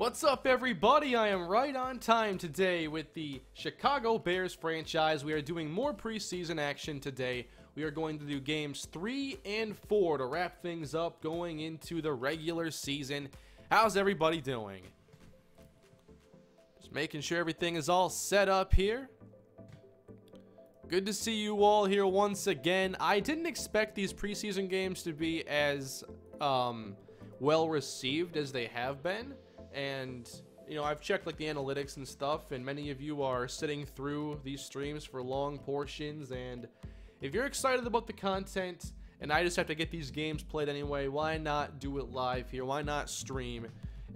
What's up, everybody? I am right on time today with the Chicago Bears franchise. We are doing more preseason action today. We are going to do games 3 and 4 to wrap things up going into the regular season. How's everybody doing? Just making sure everything is all set up here. Good to see you all here once again. I didn't expect these preseason games to be as well received as they have been. And, you know, I've checked like the analytics and stuff, and many of you are sitting through these streams for long portions. And if you're excited about the content and I just have to get these games played anyway, why not do it live here? Why not stream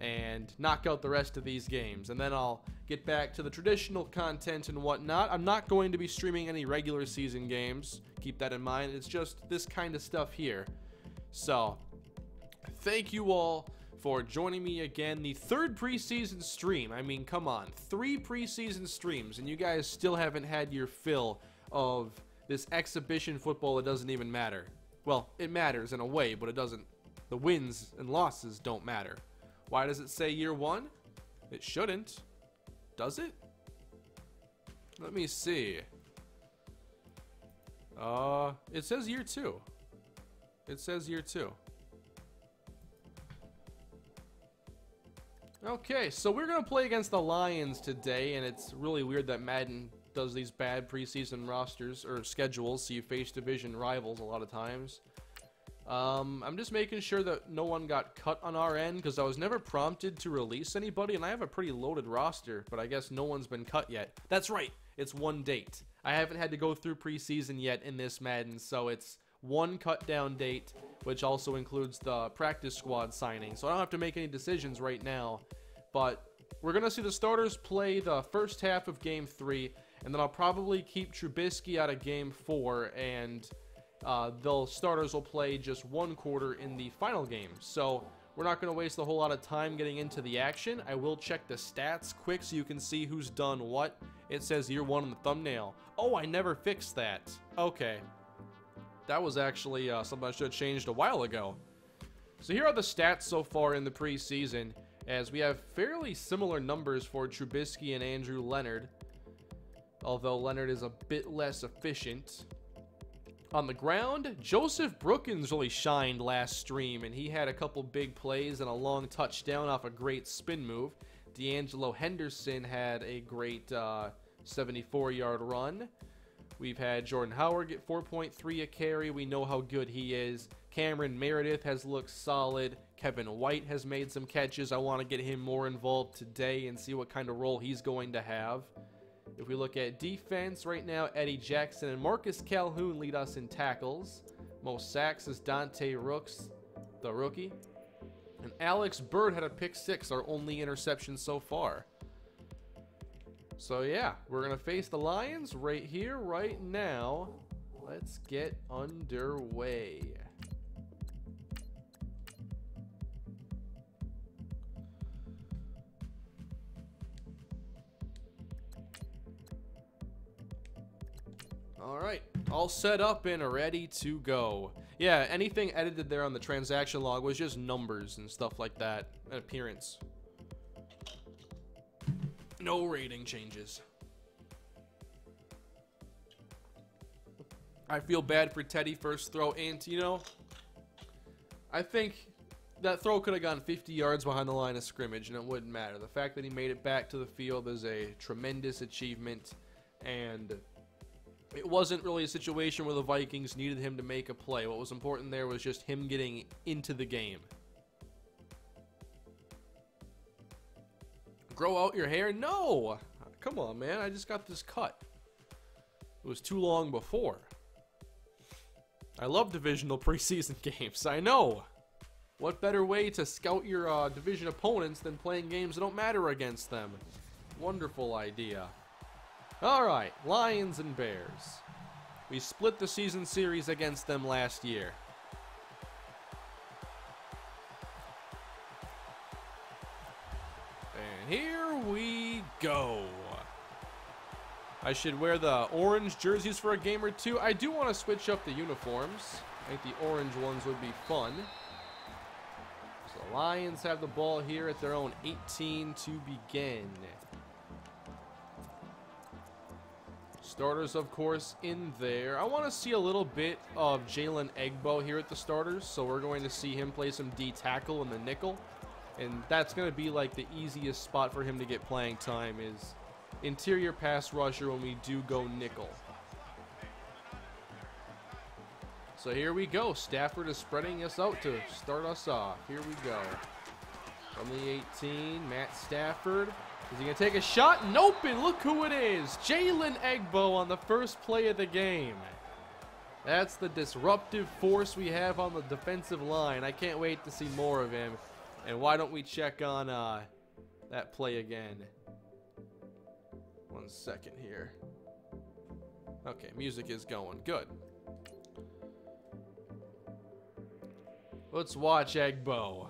and knock out the rest of these games? And then I'll get back to the traditional content and whatnot. I'm not going to be streaming any regular season games. Keep that in mind. It's just this kind of stuff here. So, thank you all for joining me again. The third preseason stream. I mean, come on. 3 preseason streams, and you guys still haven't had your fill of this exhibition football that doesn't even matter. Well, it matters in a way, but it doesn't. The wins and losses don't matter. Why does it say year 1? It shouldn't. Does it? Let me see. It says year 2. It says year 2. Okay, so we're going to play against the Lions today, and it's really weird that Madden does these bad preseason rosters or schedules, so you face division rivals a lot of times. I'm just making sure that no one got cut on our end, because I was never prompted to release anybody, and I have a pretty loaded roster, but I guess no one's been cut yet. That's right, it's one date. I haven't had to go through preseason yet in this Madden, so it's one cut down date, which also includes the practice squad signing. So I don't have to make any decisions right now, but we're going to see the starters play the first half of game 3, and then I'll probably keep Trubisky out of game 4, and the starters will play just 1 quarter in the final game. So we're not going to waste a whole lot of time getting into the action. I will check the stats quick so you can see who's done what. It says year 1 on the thumbnail. Oh, I never fixed that. Okay. That was actually something I should have changed a while ago. So here are the stats so far in the preseason, as we have fairly similar numbers for Trubisky and Andrew Leonard, although Leonard is a bit less efficient. On the ground, Joseph Brookins really shined last stream, and he had a couple big plays and a long touchdown off a great spin move. D'Angelo Henderson had a great 74-yard run. We've had Jordan Howard get 4.3 a carry. We know how good he is. Cameron Meredith has looked solid. Kevin White has made some catches. I want to get him more involved today and see what kind of role he's going to have. If we look at defense right now, Eddie Jackson and Marcus Calhoun lead us in tackles. Most sacks is Dante Rooks, the rookie. And Alex Bird had a pick 6, our only interception so far. So yeah, we're going to face the Lions right here, right now. Let's get underway. Alright, all set up and ready to go. Yeah, anything edited there on the transaction log was just numbers and stuff like that, and appearance. No rating changes. I feel bad for Teddy first throw, and you know, I think that throw could have gone 50 yards behind the line of scrimmage and it wouldn't matter. The fact that he made it back to the field is a tremendous achievement, and it wasn't really a situation where the Vikings needed him to make a play. What was important there was just him getting into the game. Grow out your hair? No! Come on, man. I just got this cut. It was too long before. I love divisional preseason games. I know. What better way to scout your division opponents than playing games that don't matter against them? Wonderful idea. Alright, Lions and Bears. We split the season series against them last year. And here we go. I should wear the orange jerseys for a game or two. I do want to switch up the uniforms. I think the orange ones would be fun. So Lions have the ball here at their own 18 to begin. Starters, of course, in there. I want to see a little bit of Jalen Egbo here at the starters, so we're going to see him play some D tackle in the nickel, and that's going to be like the easiest spot for him to get playing time is interior pass rusher when we do go nickel. So here we go. Stafford is spreading us out to start us off. Here we go. From the 18, Matt Stafford. Is he going to take a shot? Nope, and look who it is. Jalen Egbo on the first play of the game. That's the disruptive force we have on the defensive line. I can't wait to see more of him. And why don't we check on that play again? 1 second here. Okay, music is going. Good. Let's watch Egbo.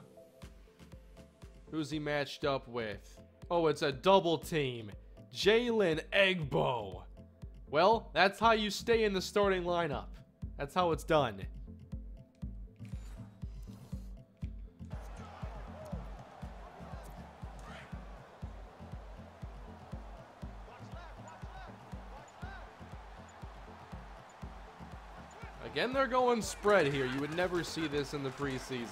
Who's he matched up with? Oh, it's a double team. Jalen Egbo. Well, that's how you stay in the starting lineup. That's how it's done. Again, they're going spread here. You would never see this in the preseason.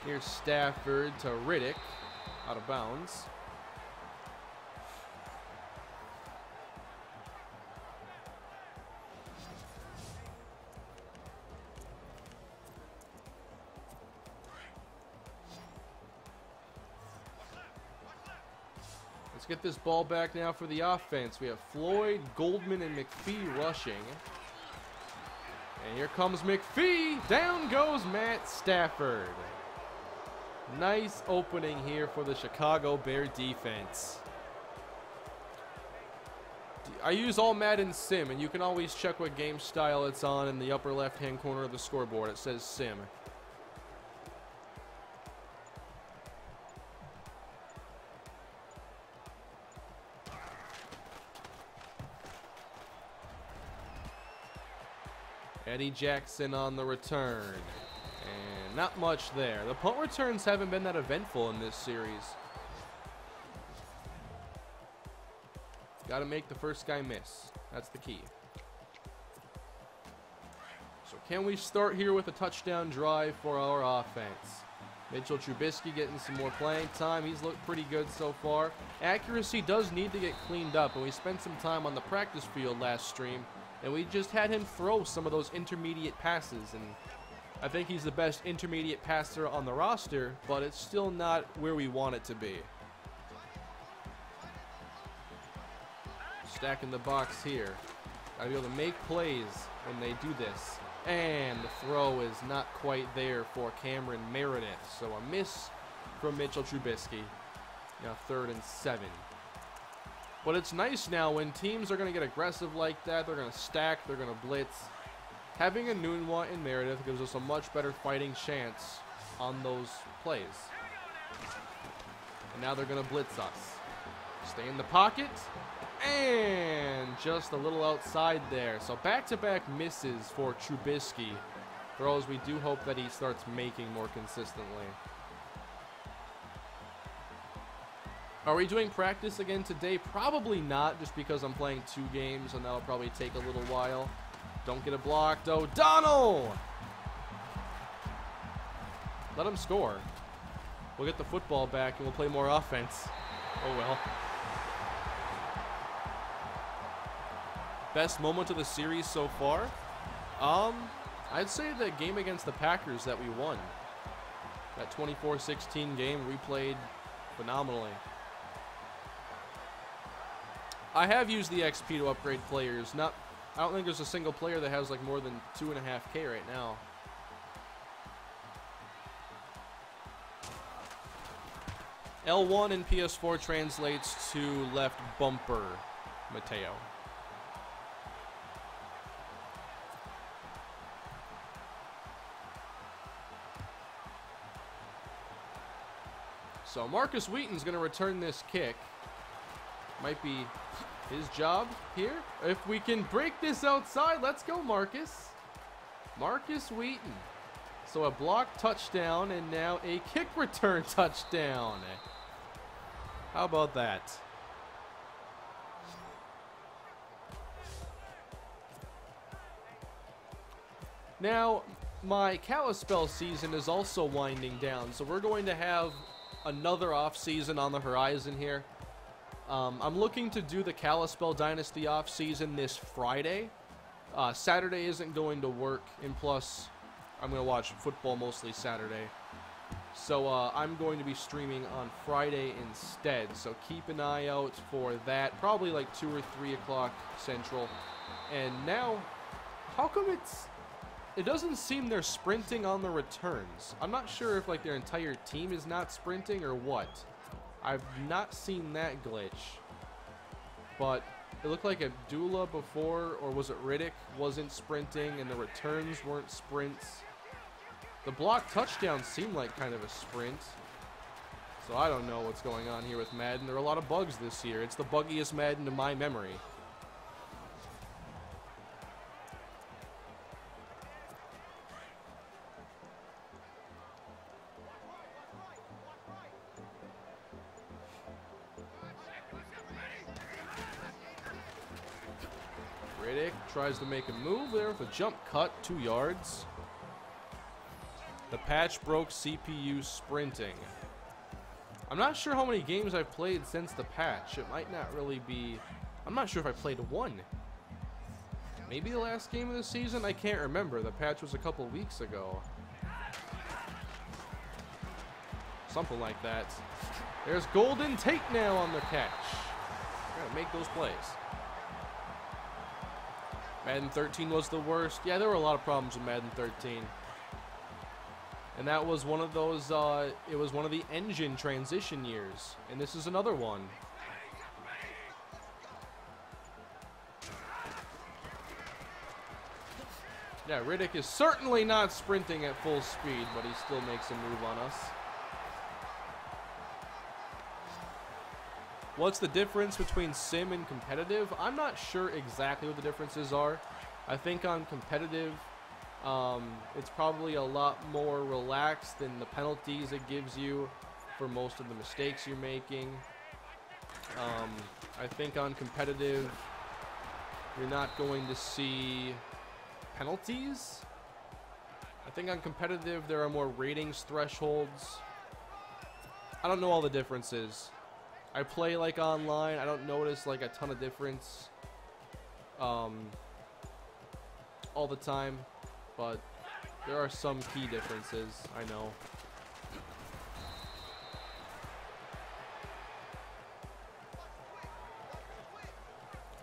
Here's Stafford to Riddick. Out of bounds. Let's get this ball back now for the offense. We have Floyd, Goldman, and McPhee rushing. And here comes McPhee. Down goes Matt Stafford. Nice opening here for the Chicago Bear defense. I use all Madden Sim, and you can always check what game style it's on in the upper left-hand corner of the scoreboard. It says Sim. Eddie Jackson on the return. And not much there. The punt returns haven't been that eventful in this series. Got to make the first guy miss. That's the key. So can we start here with a touchdown drive for our offense? Mitchell Trubisky getting some more playing time. He's looked pretty good so far. Accuracy does need to get cleaned up, and we spent some time on the practice field last stream, and we just had him throw some of those intermediate passes, and I think he's the best intermediate passer on the roster, but it's still not where we want it to be. Stacking the box here. Gotta be able to make plays when they do this. And the throw is not quite there for Cameron Meredith. So a miss from Mitchell Trubisky. Now 3rd and 7. But it's nice now when teams are going to get aggressive like that. They're going to stack. They're going to blitz. Having a Nunwa and Meredith gives us a much better fighting chance on those plays. And now they're going to blitz us. Stay in the pocket. And just a little outside there. So back-to-back misses for Trubisky. Throws we do hope that he starts making more consistently. Are we doing practice again today? Probably not, just because I'm playing 2 games, and that'll probably take a little while. Don't get it blocked. O'Donnell! Let him score. We'll get the football back, and we'll play more offense. Oh, well. Best moment of the series so far? I'd say the game against the Packers that we won. That 24-16 game we played phenomenally. I have used the XP to upgrade players. I don't think there's a single player that has like more than 2.5K right now. L1 in PS4 translates to left bumper, Mateo. So Marcus Wheaton's going to return this kick. Might be his job here. If we can break this outside, let's go, Marcus. Marcus Wheaton. So a block touchdown and now a kick return touchdown. How about that? Now, my Kalispell season is also winding down, so we're going to have another off-season on the horizon here. I'm looking to do the Kalispell Dynasty off-season this Friday. Saturday isn't going to work, and plus, I'm going to watch football mostly Saturday. So I'm going to be streaming on Friday instead, so keep an eye out for that. Probably like 2 or 3 o'clock Central. And now, how come it doesn't seem they're sprinting on the returns? I'm not sure if like their entire team is not sprinting or what. I've not seen that glitch. But it looked like Abdullah before, or was it Riddick, wasn't sprinting and the returns weren't sprints. The block touchdown seemed like kind of a sprint. So I don't know what's going on here with Madden. There are a lot of bugs this year. It's the buggiest Madden to my memory. Riddick tries to make a move there with a jump cut, 2 yards. The patch broke CPU sprinting. I'm not sure how many games I've played since the patch. It might not really be... I'm not sure if I played one. Maybe the last game of the season? I can't remember. The patch was a couple weeks ago. Something like that. There's Golden Tate now on the catch. Gotta make those plays. Madden 13 was the worst. Yeah, there were a lot of problems with Madden 13. And that was one of those, it was one of the engine transition years. And this is another one. Yeah, Riddick is certainly not sprinting at full speed, but he still makes a move on us. What's the difference between sim and competitive? I'm not sure exactly what the differences are. I think on competitive, it's probably a lot more relaxed than the penalties it gives you for most of the mistakes you're making. I think on competitive, you're not going to see penalties. I think on competitive, there are more ratings thresholds. I don't know all the differences. I play like online. I don't notice like a ton of difference all the time, but there are some key differences, I know.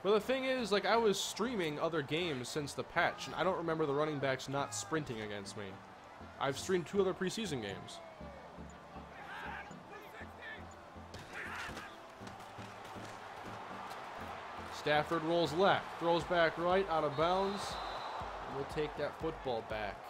But the thing is, like, I was streaming other games since the patch, and I don't remember the running backs not sprinting against me. I've streamed 2 other preseason games. Stafford rolls left, throws back right, out of bounds. We'll take that football back.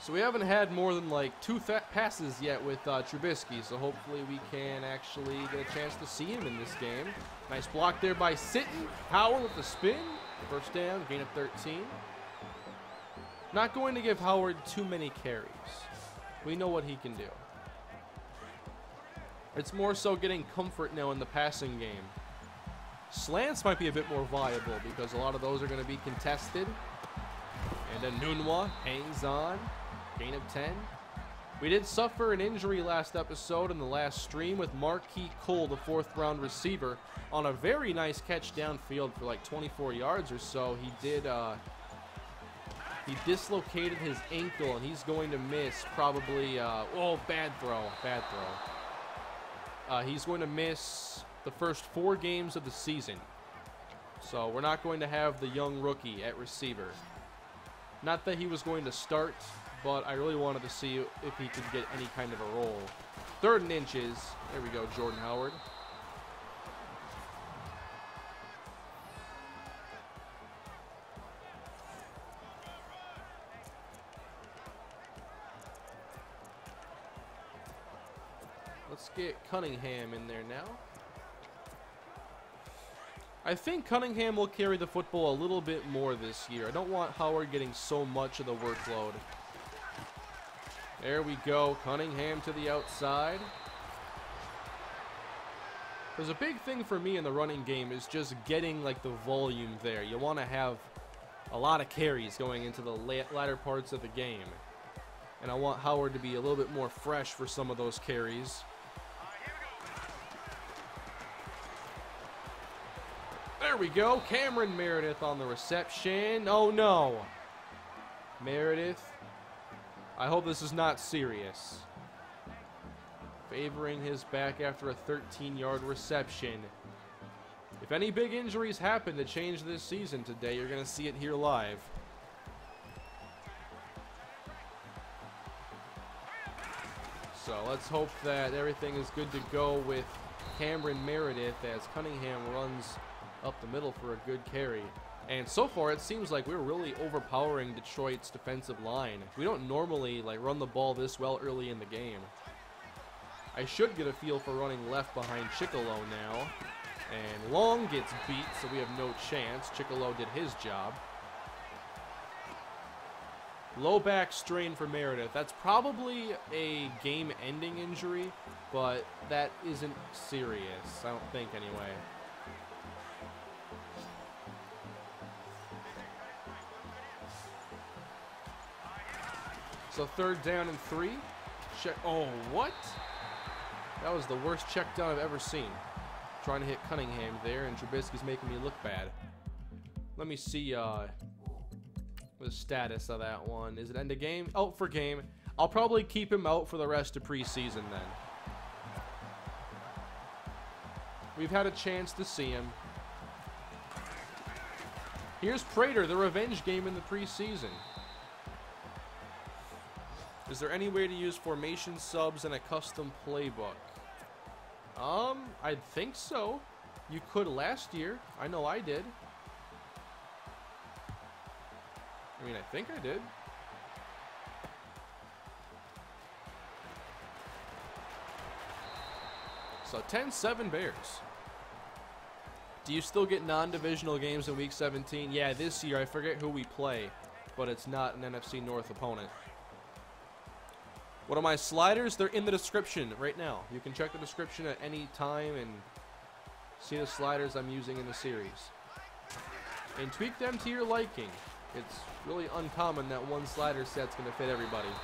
So we haven't had more than like 2 passes yet with Trubisky, so hopefully we can actually get a chance to see him in this game. Nice block there by Sitton. Howard with the spin. First down, gain of 13. Not going to give Howard too many carries. We know what he can do. It's more so getting comfort now in the passing game. Slants might be a bit more viable because a lot of those are going to be contested. And then Nunwa hangs on. Gain of 10. We did suffer an injury last episode in the last stream with Marquis Cole, the 4th round receiver, on a very nice catch downfield for like 24 yards or so. He dislocated his ankle and he's going to miss probably, oh, bad throw. He's going to miss the first 4 games of the season. So we're not going to have the young rookie at receiver. Not that he was going to start, but I really wanted to see if he could get any kind of a roll. 3rd and inches. There we go, Jordan Howard. Let's get Cunningham in there now. I think Cunningham will carry the football a little bit more this year. I don't want Howard getting so much of the workload. There we go. Cunningham to the outside. There's a big thing for me in the running game is just getting like the volume there. You want to have a lot of carries going into the latter parts of the game. And I want Howard to be a little bit more fresh for some of those carries. There we go. Cameron Meredith on the reception. Oh no. Meredith. I hope this is not serious. Favoring his back after a 13-yard reception. If any big injuries happen to change this season today, you're going to see it here live. So let's hope that everything is good to go with Cameron Meredith as Cunningham runs up the middle for a good carry. And so far it seems like we're really overpowering Detroit's defensive line. We don't normally like run the ball this well early in the game. I should get a feel for running left behind Chicolo now. And Long gets beat, so we have no chance. Chicolo did his job. Low back strain for Meredith. That's probably a game-ending injury, but that isn't serious. I don't think anyway. So 3rd down and 3. Check. Oh, what? That was the worst check down I've ever seen. Trying to hit Cunningham there, and Trubisky's making me look bad. Let me see the status of that one. Is it end of game? Out for game. I'll probably keep him out for the rest of preseason then. We've had a chance to see him. Here's Prater, the revenge game in the preseason. Is there any way to use formation subs in a custom playbook? I think so. You could last year. I know I did. I mean, I think I did. So 10-7 Bears. Do you still get non-divisional games in Week 17? Yeah, this year I forget who we play, but it's not an NFC North opponent. What are my sliders? They're in the description right now. You can check the description at any time and see the sliders I'm using in the series. And tweak them to your liking. It's really uncommon that one slider set's going to fit everybody. Is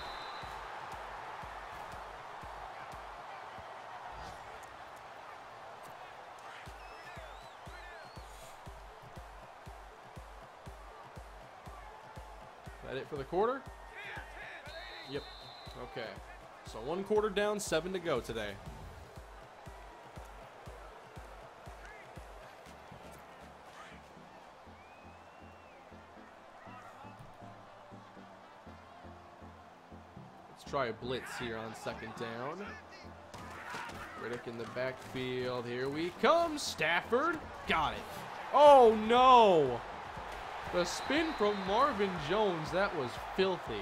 that it for the quarter? Yep. Okay. So 1 quarter down, 7 to go today. Let's try a blitz here on 2nd down. Riddick in the backfield. Here we come. Stafford. Got it. Oh, no. The spin from Marvin Jones. That was filthy.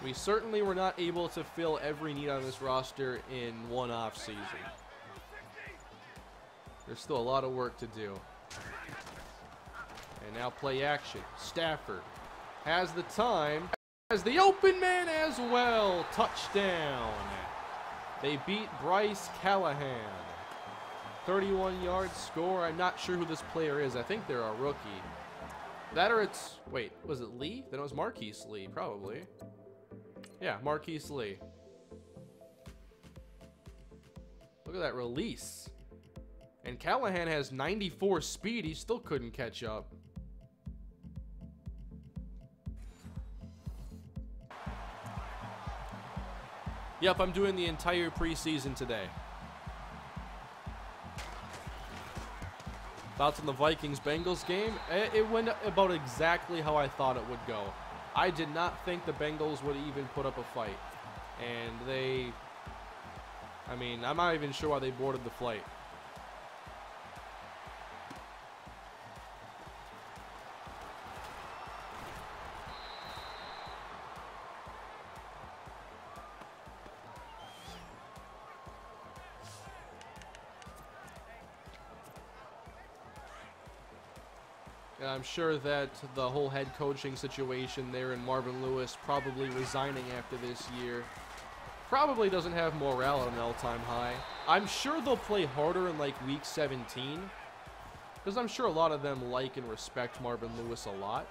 We certainly were not able to fill every need on this roster in one offseason. There's still a lot of work to do. And now play action. Stafford has the time. Has the open man as well. Touchdown. They beat Bryce Callahan. 31-yard score. I'm not sure who this player is. I think they're a rookie. That or it's... Wait, was it Lee? Then it was Marquise Lee, probably. Yeah, Marquise Lee. Look at that release. And Callahan has 94 speed. He still couldn't catch up. Yep, I'm doing the entire preseason today. Thoughts on the Vikings-Bengals game? It went about exactly how I thought it would go. I did not think the Bengals would even put up a fight. And they... I mean, I'm not even sure why they boarded the flight. And I'm sure that the whole head coaching situation there in Marvin Lewis probably resigning after this year probably doesn't have morale at an all-time high. I'm sure they'll play harder in like week 17 because I'm sure a lot of them like and respect Marvin Lewis a lot.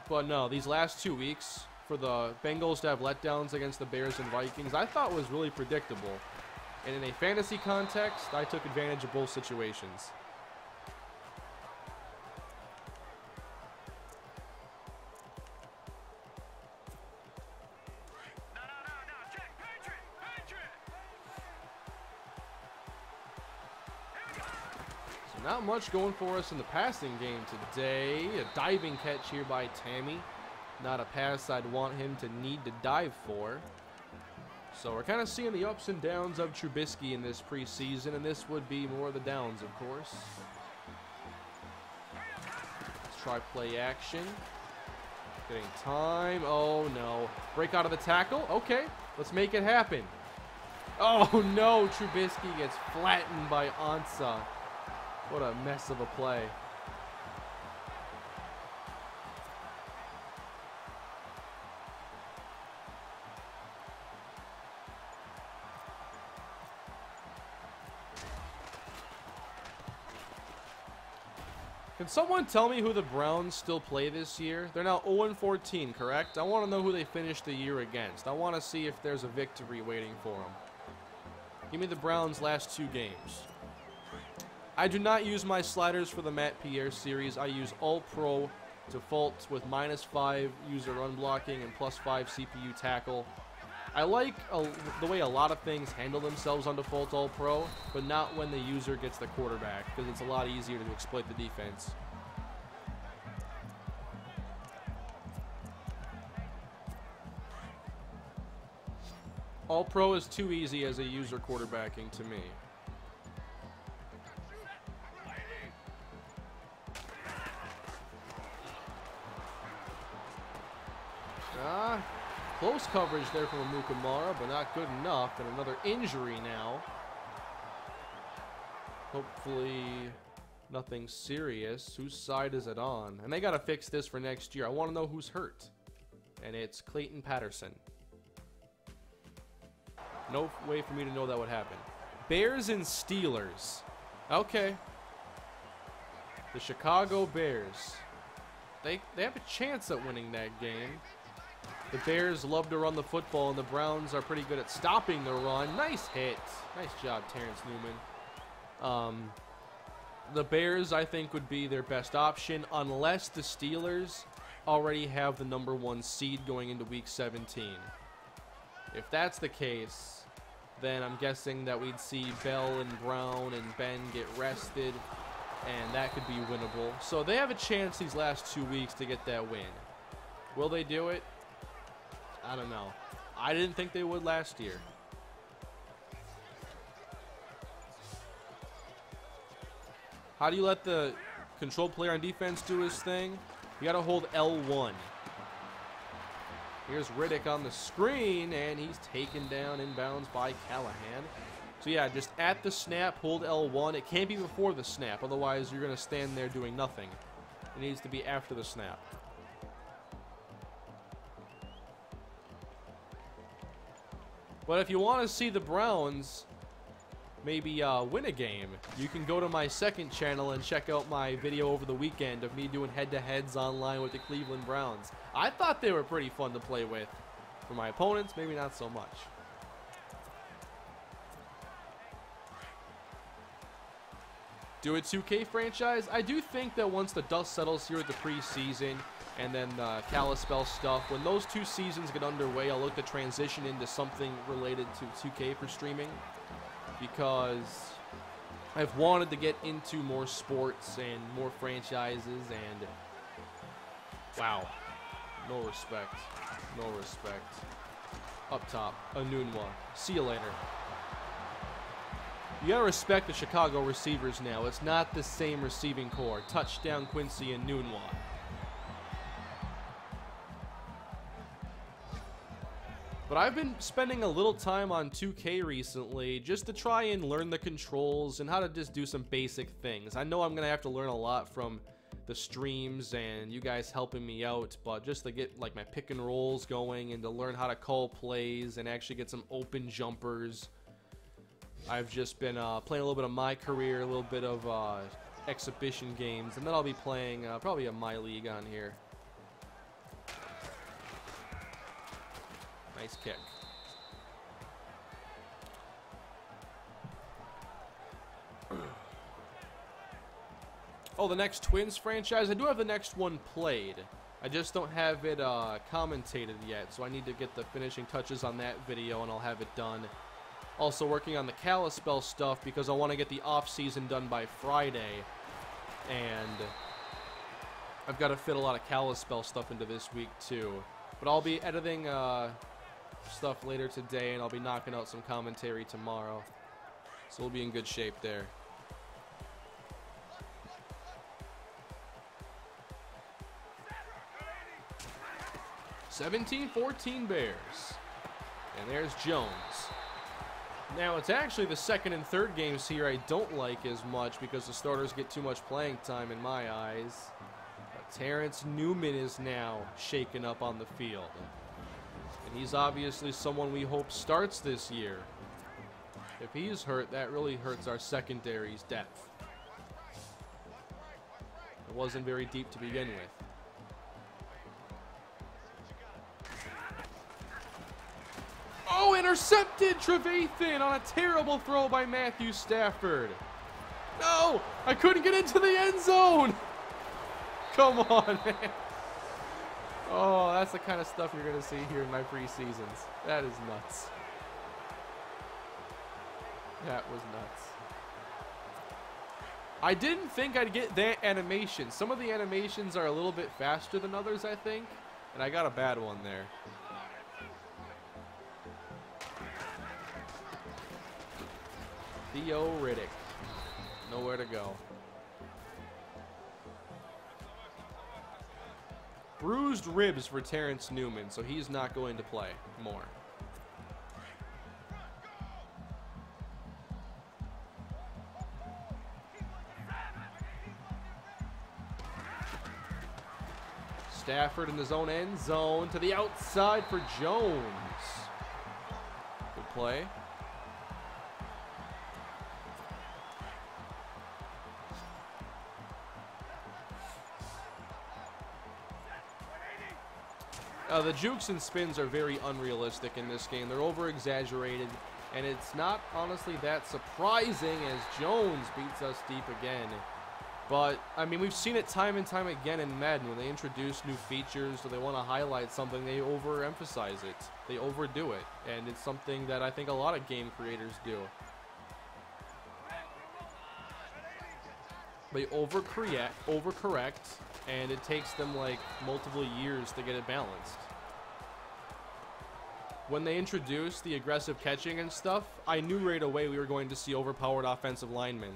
But no, these last 2 weeks for the Bengals to have letdowns against the Bears and Vikings, I thought was really predictable. And in a fantasy context, I took advantage of both situations. So not much going for us in the passing game today. A diving catch here by Tammy. Not a pass I'd want him to need to dive for. So we're kind of seeing the ups and downs of Trubisky in this preseason, and this would be more of the downs, of course. Let's try play action. Getting time. Oh, no. Break out of the tackle. Okay, let's make it happen. Oh, no. Trubisky gets flattened by Ansah. What a mess of a play. Can someone tell me who the Browns still play this year? They're now 0-14, correct? I want to know who they finished the year against. I want to see if there's a victory waiting for them. Give me the Browns' last 2 games. I do not use my sliders for the Matt Pierre series. I use All-Pro default with -5 user run blocking and +5 CPU tackle. I like the way a lot of things handle themselves on default All-Pro, but not when the user gets the quarterback, because it's a lot easier to exploit the defense. All-Pro is too easy as a user quarterbacking to me. Close coverage there from Amukamara, but not good enough. And another injury now. Hopefully nothing serious. Whose side is it on? And they got to fix this for next year. I want to know who's hurt. And it's Clayton Patterson. No way for me to know that would happen. Bears and Steelers. Okay. The Chicago Bears. They have a chance at winning that game. The Bears love to run the football, and the Browns are pretty good at stopping the run. Nice hit. Nice job, Terrence Newman. The Bears, I think, would be their best option unless the Steelers already have the #1 seed going into Week 17. If that's the case, then I'm guessing that we'd see Bell and Brown and Ben get rested, and that could be winnable. So they have a chance these last 2 weeks to get that win. Will they do it? I don't know. I didn't think they would last year. How do you let the control player on defense do his thing? You got to hold L1. Here's Riddick on the screen, and he's taken down inbounds by Callahan. So yeah, just at the snap, hold L1. It can't be before the snap, otherwise you're going to stand there doing nothing. It needs to be after the snap. But if you want to see the Browns maybe win a game, you can go to my second channel and check out my video over the weekend of me doing head-to-heads online with the Cleveland Browns. I thought they were pretty fun to play with. For my opponents, maybe not so much. Do a 2K franchise? I do think that once the dust settles here at the preseason and then the Kalispell stuff, when those 2 seasons get underway, I'll look to transition into something related to 2K for streaming. Because I've wanted to get into more sports and more franchises, and wow, no respect, no respect. Up top, Anunwa. See you later. You gotta respect the Chicago receivers now. It's not the same receiving core. Touchdown, Quincy Anunwa. But I've been spending a little time on 2K recently just to try and learn the controls and how to just do some basic things. I know I'm going to have to learn a lot from the streams and you guys helping me out, but just to get like my pick and rolls going and to learn how to call plays and actually get some open jumpers. I've just been playing a little bit of My Career, a little bit of exhibition games, and then I'll be playing probably a My League on here. Nice kick. Oh, the next Twins franchise? I do have the next one played. I just don't have it commentated yet, so I need to get the finishing touches on that video, and I'll have it done. Also working on the Kalispell stuff because I want to get the off-season done by Friday, and I've got to fit a lot of Kalispell stuff into this week too. But I'll be editing stuff later today, and I'll be knocking out some commentary tomorrow, so we'll be in good shape there. (17-14) Bears, and there's Jones. Now it's actually the second and third games here I don't like as much because the starters get too much playing time in my eyes. But Terrence Newman is now shaken up on the field. And he's obviously someone we hope starts this year. If he's hurt, that really hurts our secondary's depth. It wasn't very deep to begin with. Oh, intercepted Trevathan on a terrible throw by Matthew Stafford. No, I couldn't get into the end zone. Come on, man. Oh, that's the kind of stuff you're going to see here in my preseasons. That is nuts. That was nuts. I didn't think I'd get that animation. Some of the animations are a little bit faster than others, I think. And I got a bad one there. Theo Riddick. Nowhere to go. Bruised ribs for Terrence Newman, so he's not going to play more. Stafford in his own end zone to the outside for Jones. Good play. The jukes and spins are very unrealistic in this game. They're over-exaggerated, and it's not honestly that surprising as Jones beats us deep again. But, I mean, we've seen it time and time again in Madden. When they introduce new features or they want to highlight something, they overemphasize it. They overdo it, and it's something that I think a lot of game creators do. They overcorrect, and it takes them like multiple years to get it balanced. When they introduced the aggressive catching and stuff, I knew right away we were going to see overpowered offensive linemen.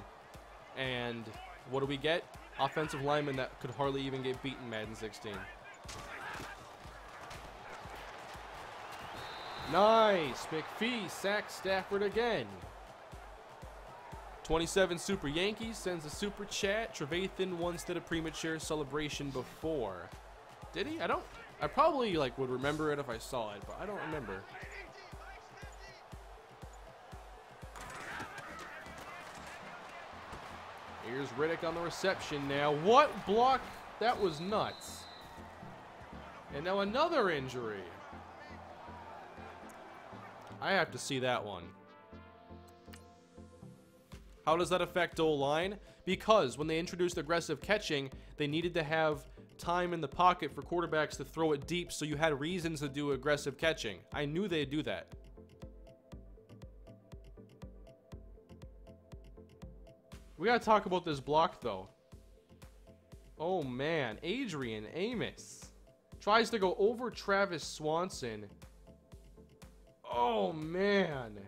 And what do we get? Offensive linemen that could hardly even get beaten Madden 16. Nice! McPhee sacks Stafford again. 27 Super Yankees sends a super chat. Trevathan once did a premature celebration before. Did he? I probably like would remember it if I saw it, but I don't remember. Here's Riddick on the reception now. What block? That was nuts. And now another injury. I have to see that one. How does that affect O-line? Because when they introduced aggressive catching, they needed to have time in the pocket for quarterbacks to throw it deep, so you had reasons to do aggressive catching. I knew they'd do that. We gotta talk about this block, though. Oh, man. Adrian Amos tries to go over Travis Swanson. Oh, man.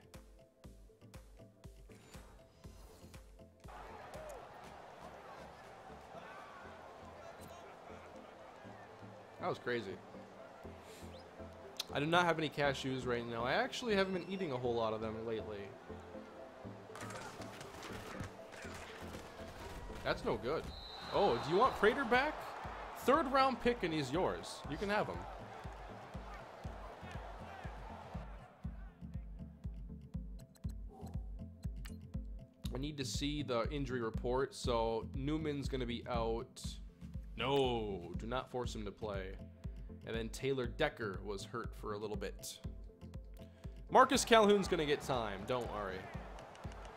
That was crazy. I do not have any cashews right now. I actually haven't been eating a whole lot of them lately. That's no good. Oh, do you want Prater back? 3rd round pick and he's yours. You can have him. I need to see the injury report. So Newman's going to be out. No, do not force him to play. And then Taylor Decker was hurt for a little bit. Marcus Calhoun's going to get time. Don't worry.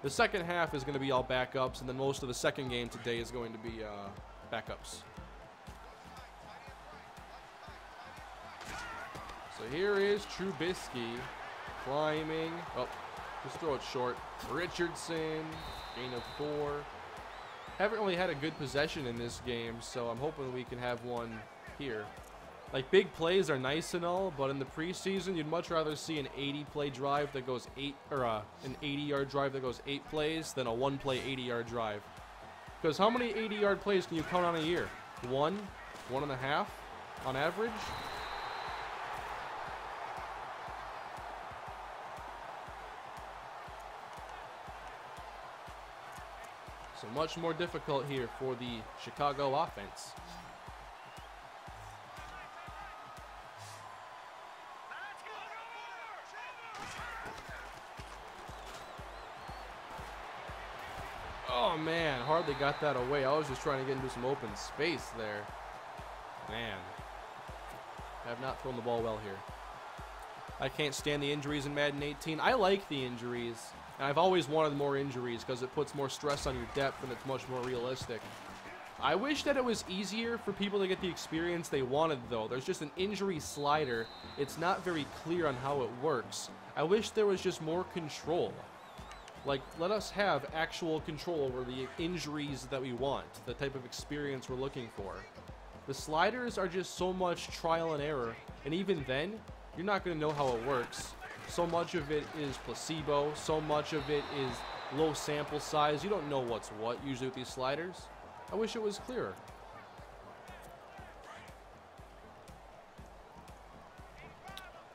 The second half is going to be all backups, and then most of the second game today is going to be backups. So here is Trubisky climbing. Oh, just throw it short. Richardson, gain of 4. Haven't really had a good possession in this game, so I'm hoping we can have one here. Like, big plays are nice and all, but in the preseason, you'd much rather see an 80-play drive that goes 8, or an 80-yard drive that goes 8 plays than a 1-play 80-yard drive. Because how many 80-yard plays can you count on a year? 1, 1.5 on average? So much more difficult here for the Chicago offense. Oh, man, hardly got that away. I was just trying to get into some open space there. Man, I have not thrown the ball well here. I can't stand the injuries in Madden 18. I like the injuries, and I've always wanted more injuries because it puts more stress on your depth and it's much more realistic. I wish that it was easier for people to get the experience they wanted, though. There's just an injury slider. It's not very clear on how it works. I wish there was just more control. Like, let us have actual control over the injuries that we want, the type of experience we're looking for. The sliders are just so much trial and error, and even then, you're not going to know how it works. So much of it is placebo, so much of it is low sample size. You don't know what's what, usually with these sliders. I wish it was clearer.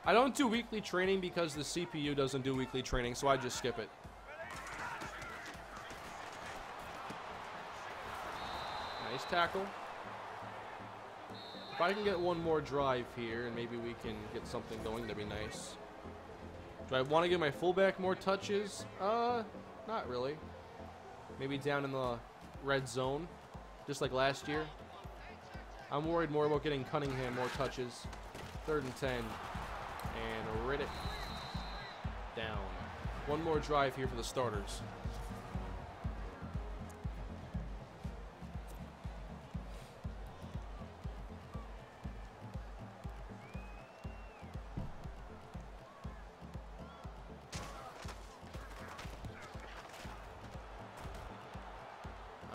I don't do weekly training because the CPU doesn't do weekly training, so I just skip it. Nice tackle. If I can get one more drive here and maybe we can get something going, that'd be nice. Do I want to give my fullback more touches? Not really. Maybe down in the red zone, just like last year. I'm worried more about getting Cunningham more touches. 3rd and 10. And Riddick down. One more drive here for the starters.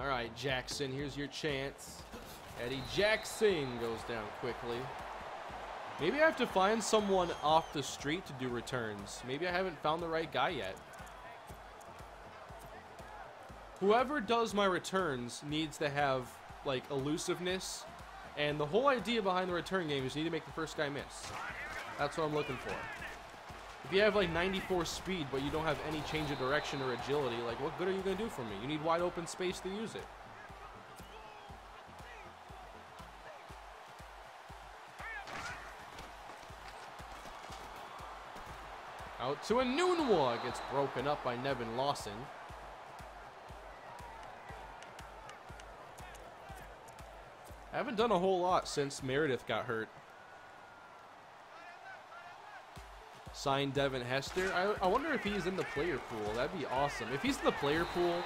All right, Jackson, here's your chance. Eddie Jackson goes down quickly. Maybe I have to find someone off the street to do returns. Maybe I haven't found the right guy yet. Whoever does my returns needs to have, like, elusiveness. And the whole idea behind the return game is you need to make the first guy miss. That's what I'm looking for. If you have, like, 94 speed, but you don't have any change of direction or agility, like, what good are you going to do for me? You need wide open space to use it. Out to Enunwa. Gets broken up by Nevin Lawson. I haven't done a whole lot since Meredith got hurt. Signed Devin Hester. I wonder if he's in the player pool. That'd be awesome. If he's in the player pool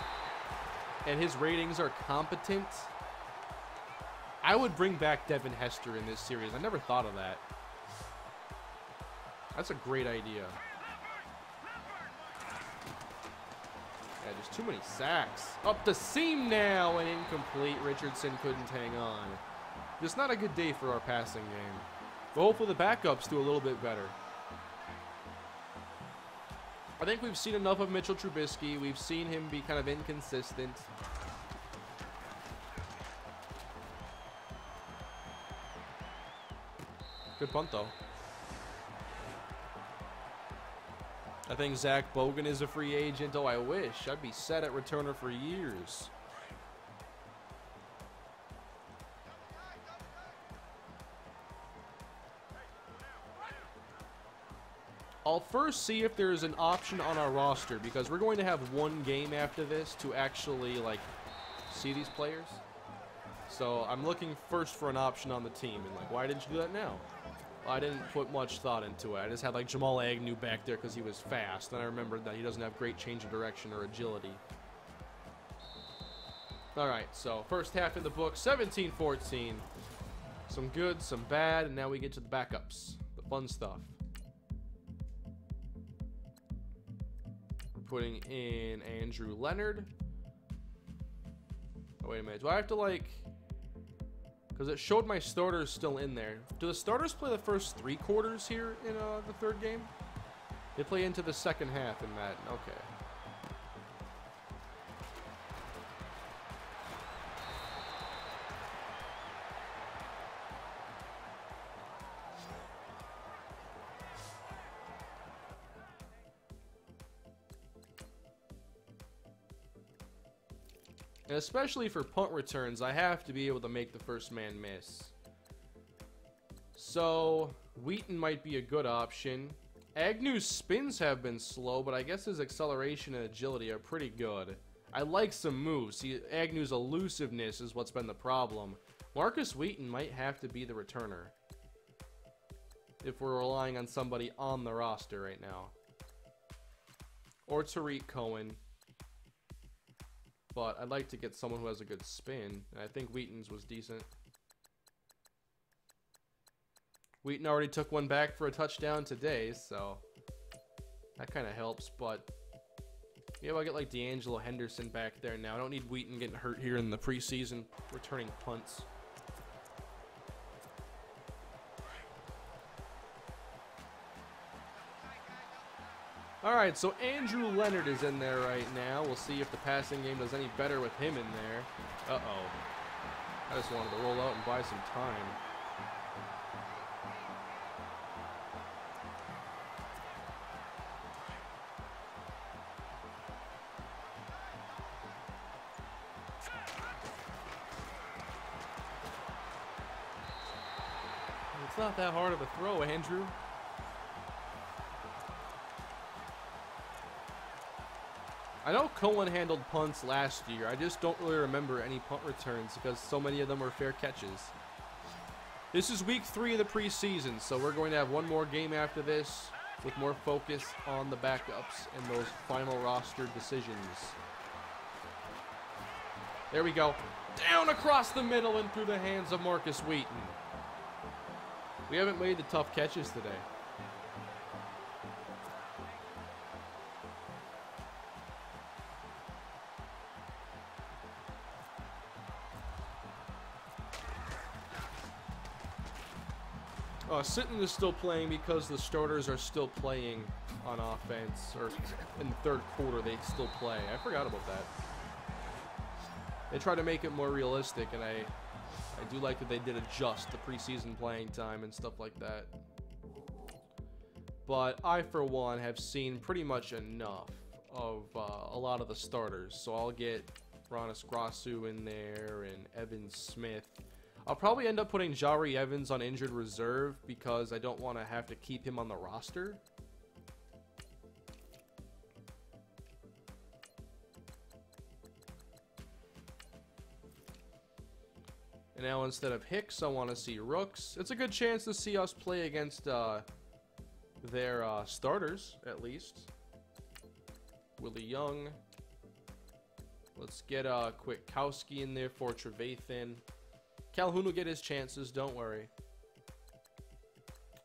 and his ratings are competent, I would bring back Devin Hester in this series. I never thought of that. That's a great idea. just too many sacks. Up the seam now, and incomplete. Richardson couldn't hang on. Just not a good day for our passing game. But hopefully the backups do a little bit better. I think we've seen enough of Mitchell Trubisky. We've seen him be kind of inconsistent. Good punt, though. I think Zach Bogan is a free agent. Oh, I wish. I'd be set at returner for years. I'll first see if there's an option on our roster, because we're going to have one game after this to actually, like, see these players. So I'm looking first for an option on the team. And, like, why didn't you do that now? Well, I didn't put much thought into it. I just had, like, Jamal Agnew back there because he was fast. And I remembered that he doesn't have great change of direction or agility. All right, so first half in the book, 17-14. Some good, some bad, and now we get to the backups. The fun stuff. Putting in Andrew Leonard. Oh, wait a minute. Do I have to, like... Because it showed my starters still in there. Do the starters play the first 3 quarters here in the third game? They play into the second half in Madden. Okay. And especially for punt returns, I have to be able to make the first man miss. So, Wheaton might be a good option. Agnew's spins have been slow, but I guess his acceleration and agility are pretty good. I like some moves. See, Agnew's elusiveness is what's been the problem. Marcus Wheaton might have to be the returner if we're relying on somebody on the roster right now. Or Tariq Cohen. But I'd like to get someone who has a good spin. And I think Wheaton's was decent. Wheaton already took one back for a touchdown today, so that kind of helps. But maybe I'll get like D'Angelo Henderson back there now. I don't need Wheaton getting hurt here in the preseason, returning punts. All right, so Andrew Leonard is in there right now. We'll see if the passing game does any better with him in there. Uh-oh. I just wanted to roll out and buy some time. It's not that hard of a throw, Andrew. I know Cohen handled punts last year. I just don't really remember any punt returns because so many of them were fair catches. This is week 3 of the preseason, so we're going to have one more game after this with more focus on the backups and those final roster decisions. There we go. Down across the middle and through the hands of Marcus Wheaton. We haven't made the tough catches today. Sitton is still playing because the starters are still playing on offense, or in the third quarter they still play. I forgot about that. They try to make it more realistic, and I do like that they did adjust the preseason playing time and stuff like that. But I, for one, have seen pretty much enough of a lot of the starters, so I'll get Ronis Grasu in there and Evan Smith. I'll probably end up putting Jari Evans on injured reserve because I don't want to have to keep him on the roster. And now instead of Hicks, I want to see Rooks. It's a good chance to see us play against their starters, at least. Willie Young. Let's get Kwiatkowski in there for Trevathan. Calhoun will get his chances, don't worry.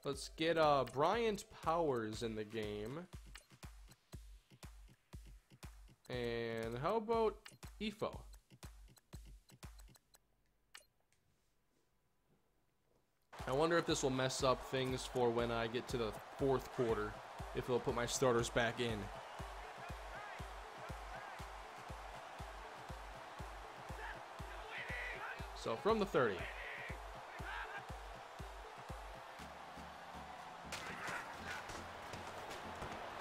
Let's get Bryant Powers in the game. And how about EFO? I wonder if this will mess up things for when I get to the fourth quarter, if it'll put my starters back in. So from the 30.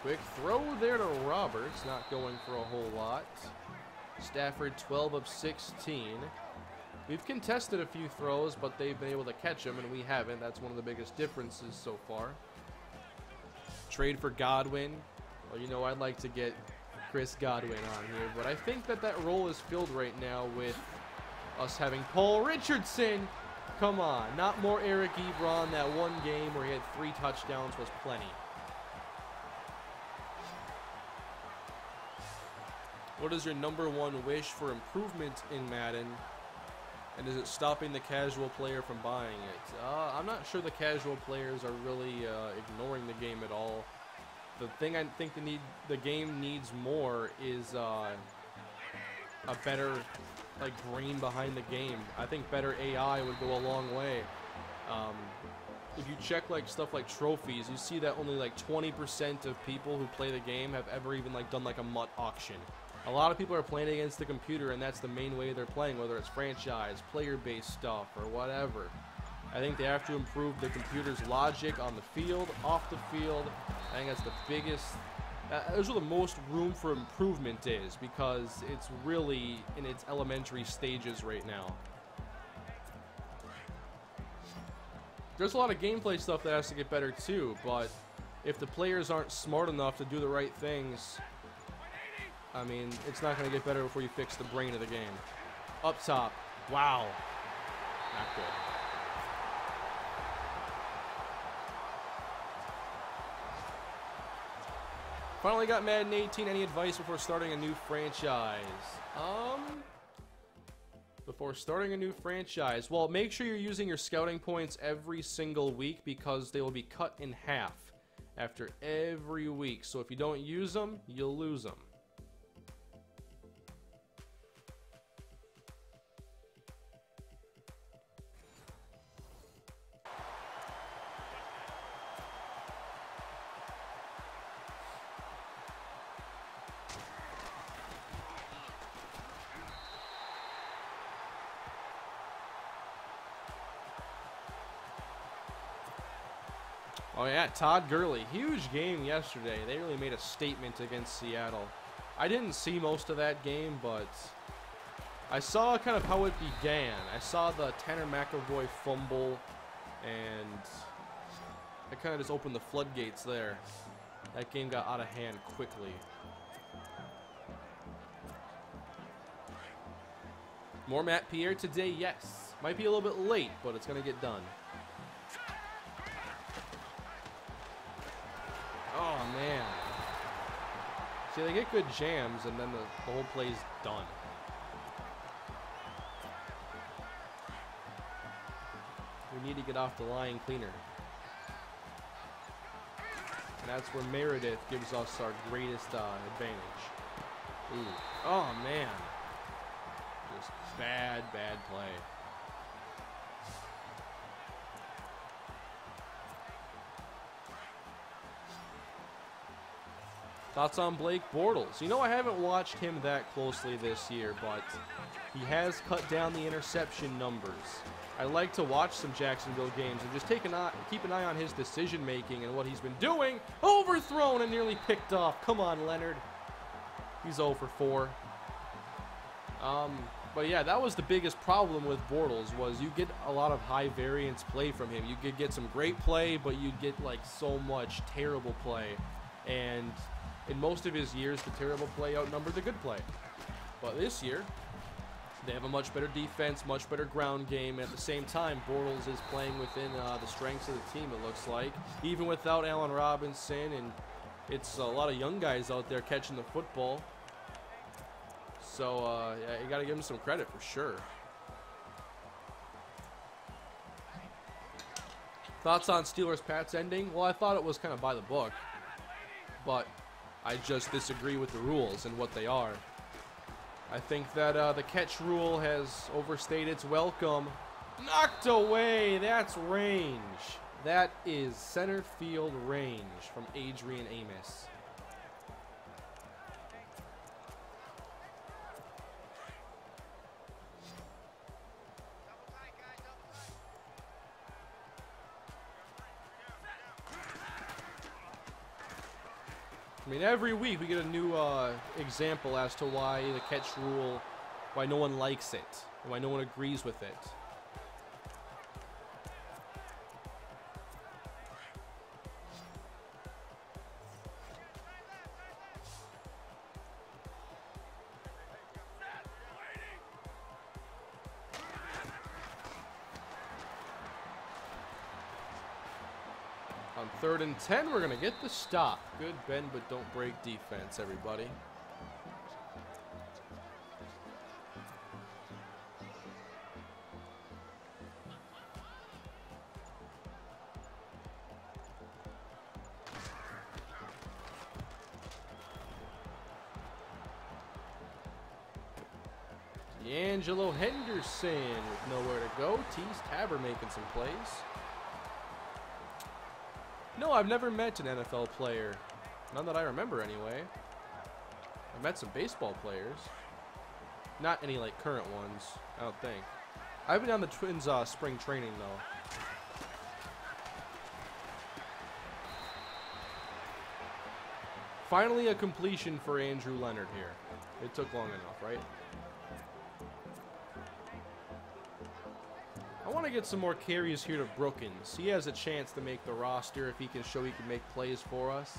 Quick throw there to Roberts, not going for a whole lot. Stafford 12 of 16. We've contested a few throws, but they've been able to catch them, and we haven't. That's one of the biggest differences so far. Trade for Godwin. Well, you know, I'd like to get Chris Godwin on here, but I think that that role is filled right now with us having Paul Richardson. Come on, not more Eric Ebron. That one game where he had 3 touchdowns was plenty. What is your #1 wish for improvement in Madden? And is it stopping the casual player from buying it? I'm not sure the casual players are really ignoring the game at all. The thing I think the game needs more is a better brain behind the game. I think better AI would go a long way. If you check stuff like trophies, you see that only 20% of people who play the game have ever even done a MUT auction. A lot of people are playing against the computer, and that's the main way they're playing, whether it's franchise, player-based stuff, or whatever. I think they have to improve the computer's logic on the field, off the field. I think that's the biggest... Those are the most room for improvement is, because it's really in its elementary stages right now. There's a lot of gameplay stuff that has to get better too, but if the players aren't smart enough to do the right things... I mean, it's not going to get better before you fix the brain of the game. Up top. Wow. Not good. Finally got Madden 18. Any advice before starting a new franchise? Before starting a new franchise, well, make sure you're using your scouting points every single week because they will be cut in half after every week. So if you don't use them, you'll lose them. Oh yeah, Todd Gurley, huge game yesterday. They really made a statement against Seattle. I didn't see most of that game, but I saw kind of how it began. I saw the Tanner McAvoy fumble, and it kind of just opened the floodgates there. That game got out of hand quickly. More Matt Pierre today, yes. Might be a little bit late, but it's going to get done. Oh, man. See, they get good jams, and then the whole play's done. We need to get off the line cleaner. And that's where Meredith gives us our greatest advantage. Ooh. Oh, man. Just bad play. Thoughts on Blake Bortles? You know, I haven't watched him that closely this year, but he has cut down the interception numbers. I like to watch some Jacksonville games and just keep an eye on his decision-making and what he's been doing. Overthrown and nearly picked off. Come on, Leonard. He's 0 for 4. But yeah, that was the biggest problem with Bortles, was you get a lot of high variance play from him. You could get some great play, but you'd get so much terrible play. And in most of his years, the terrible play outnumbered the good play. But this year, they have a much better defense, much better ground game. At the same time, Bortles is playing within the strengths of the team, it looks like. Even without Allen Robinson, and it's a lot of young guys out there catching the football. So, yeah, you got to give him some credit for sure. Thoughts on Steelers-Pats ending? Well, I thought it was kind of by the book. But I just disagree with the rules and what they are. I think that the catch rule has overstayed its welcome. Knocked away. That's range. That is center field range from Adrian Amos. I mean, every week we get a new example as to why the catch rule, why no one likes it, and why no one agrees with it. On 3rd and 10, we're going to get the stop. Good bend but don't break defense, everybody. D'Angelo Henderson with nowhere to go. Tease Tabber making some plays. No, I've never met an NFL player. None that I remember, anyway. I've met some baseball players. Not any, like, current ones, I don't think. I've been on the Twins' spring training, though. Finally, a completion for Andrew Leonard here. It took long enough, right? I want to get some more carries here to Brookins. He has a chance to make the roster if he can show he can make plays for us.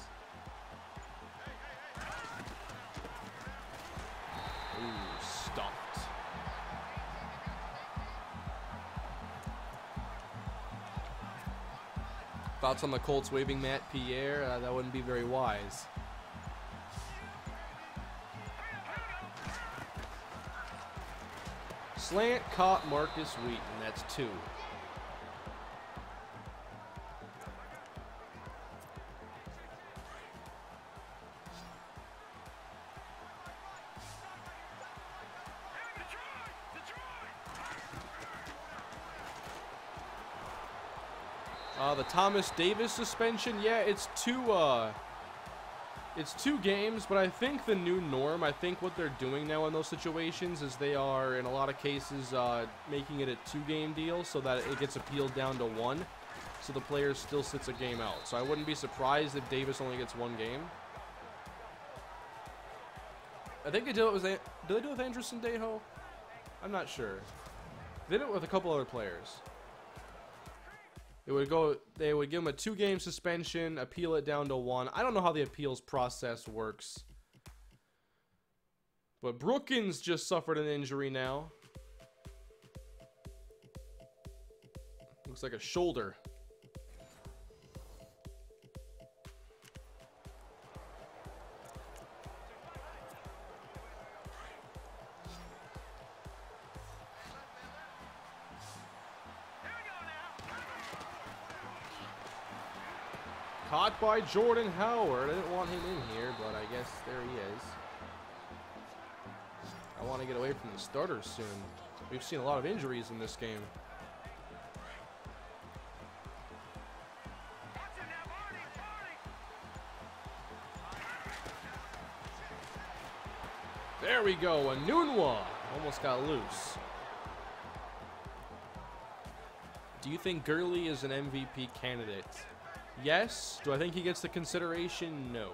Ooh, stopped. Thoughts on the Colts waiving Matt Pierre? That wouldn't be very wise. Slant caught Marcus Wheaton. That's 2. The Thomas Davis suspension. Yeah, it's 2 games, but I think the new norm, I think what they're doing now in those situations is they are, in a lot of cases, making it a 2-game deal so that it gets appealed down to 1, so the player still sits a game out. So I wouldn't be surprised if Davis only gets 1 game. I think they did it with, did they do it with Andrew Sendejo? I'm not sure. They did it with a couple other players. They would give him a 2-game suspension, appeal it down to 1. I don't know how the appeals process works. But Brookins just suffered an injury now. Looks like a shoulder. Caught by Jordan Howard. I didn't want him in here, but I guess there he is. I want to get away from the starters soon. We've seen a lot of injuries in this game. There we go. Anunwa almost got loose. Do you think Gurley is an MVP candidate? Yes. Do I think he gets the consideration? No.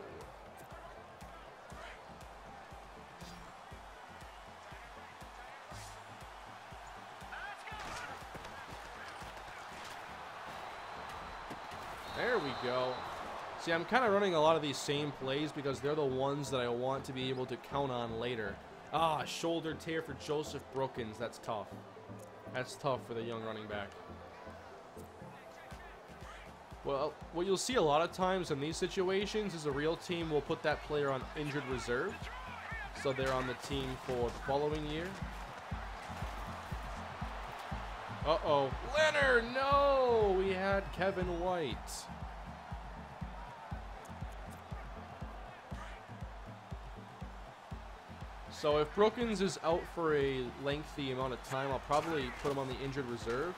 There we go. See, I'm kind of running a lot of these same plays because they're the ones that I want to be able to count on later. Ah, shoulder tear for Joseph Brookins. That's tough. That's tough for the young running back. Well, what you'll see a lot of times in these situations is a real team will put that player on injured reserve, so they're on the team for the following year. Uh-oh. Leonard, no! We had Kevin White. So if Brookins is out for a lengthy amount of time, I'll probably put him on the injured reserve.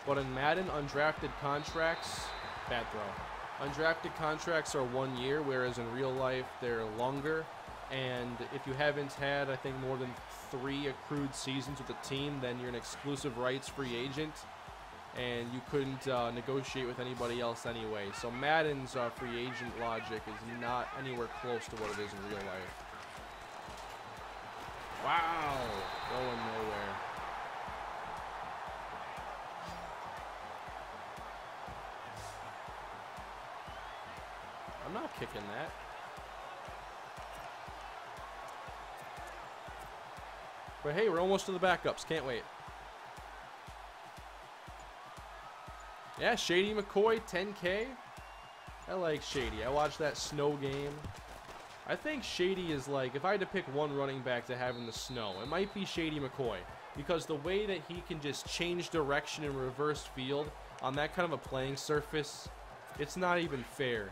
But in Madden, undrafted contracts, bad throw. Undrafted contracts are 1 year, whereas in real life they're longer. And if you haven't had, I think, more than 3 accrued seasons with the team, then you're an exclusive rights free agent. And you couldn't negotiate with anybody else anyway. So Madden's free agent logic is not anywhere close to what it is in real life. Wow, going nowhere. I'm not kicking that. But hey, we're almost to the backups. Can't wait. Yeah, Shady McCoy, 10K. I like Shady. I watched that snow game. I think Shady is like, if I had to pick one running back to have in the snow, it might be Shady McCoy. Because the way that he can just change direction and reverse field on that kind of a playing surface, it's not even fair.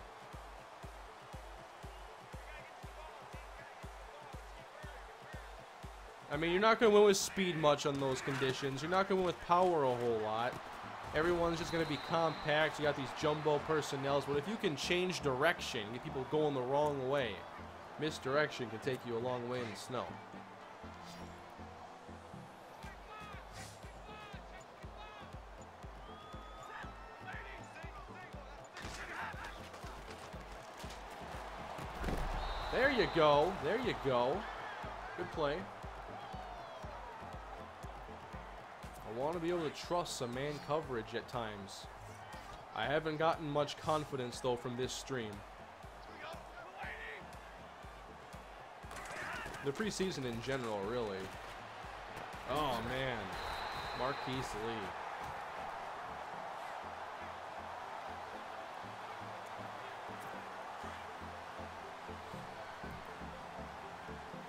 I mean, you're not going to win with speed much on those conditions. You're not going to win with power a whole lot. Everyone's just going to be compact. You got these jumbo personnels. But if you can change direction, get people going the wrong way, misdirection can take you a long way in the snow. There you go. There you go. Good play. I want to be able to trust some man coverage at times. I haven't gotten much confidence, though, from this stream. The preseason in general, really. Oh, man. Marquise Lee.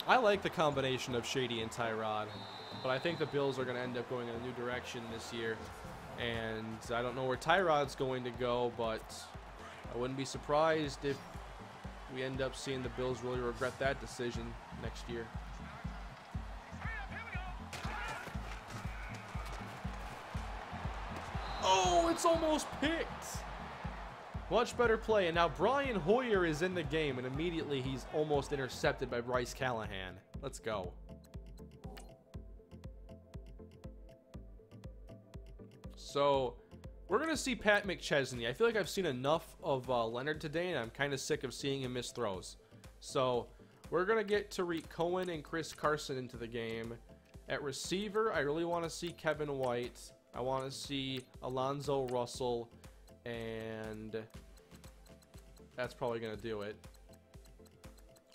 I like the combination of Shady and Tyrod. But I think the Bills are going to end up going in a new direction this year. And I don't know where Tyrod's going to go, but I wouldn't be surprised if we end up seeing the Bills really regret that decision next year. Oh, it's almost picked. Much better play. And now Brian Hoyer is in the game, and immediately he's almost intercepted by Bryce Callahan. Let's go. So, we're going to see Pat McChesney. I feel like I've seen enough of Leonard today, and I'm kind of sick of seeing him miss throws. So, we're going to get Tariq Cohen and Chris Carson into the game. At receiver, I really want to see Kevin White. I want to see Alonzo Russell, and that's probably going to do it.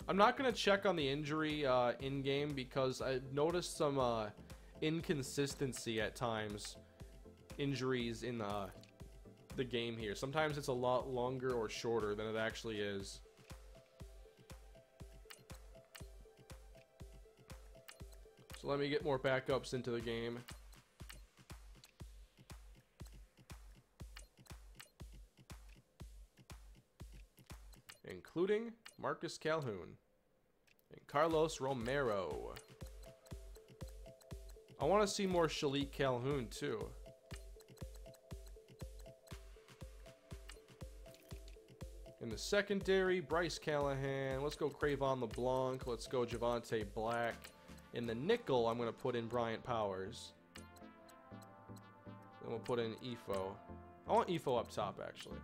I'm not going to check on the injury in-game because I've noticed some inconsistency at times. Injuries in the game here. Sometimes it's a lot longer or shorter than it actually is. So let me get more backups into the game. Including Marcus Calhoun and Carlos Romero. I want to see more Shalik Calhoun too. In the secondary, Bryce Callahan. Let's go Crayvon LeBlanc. Let's go Javonte Black. In the nickel, I'm going to put in Bryant Powers. Then we'll put in Efo. I want Efo up top, actually.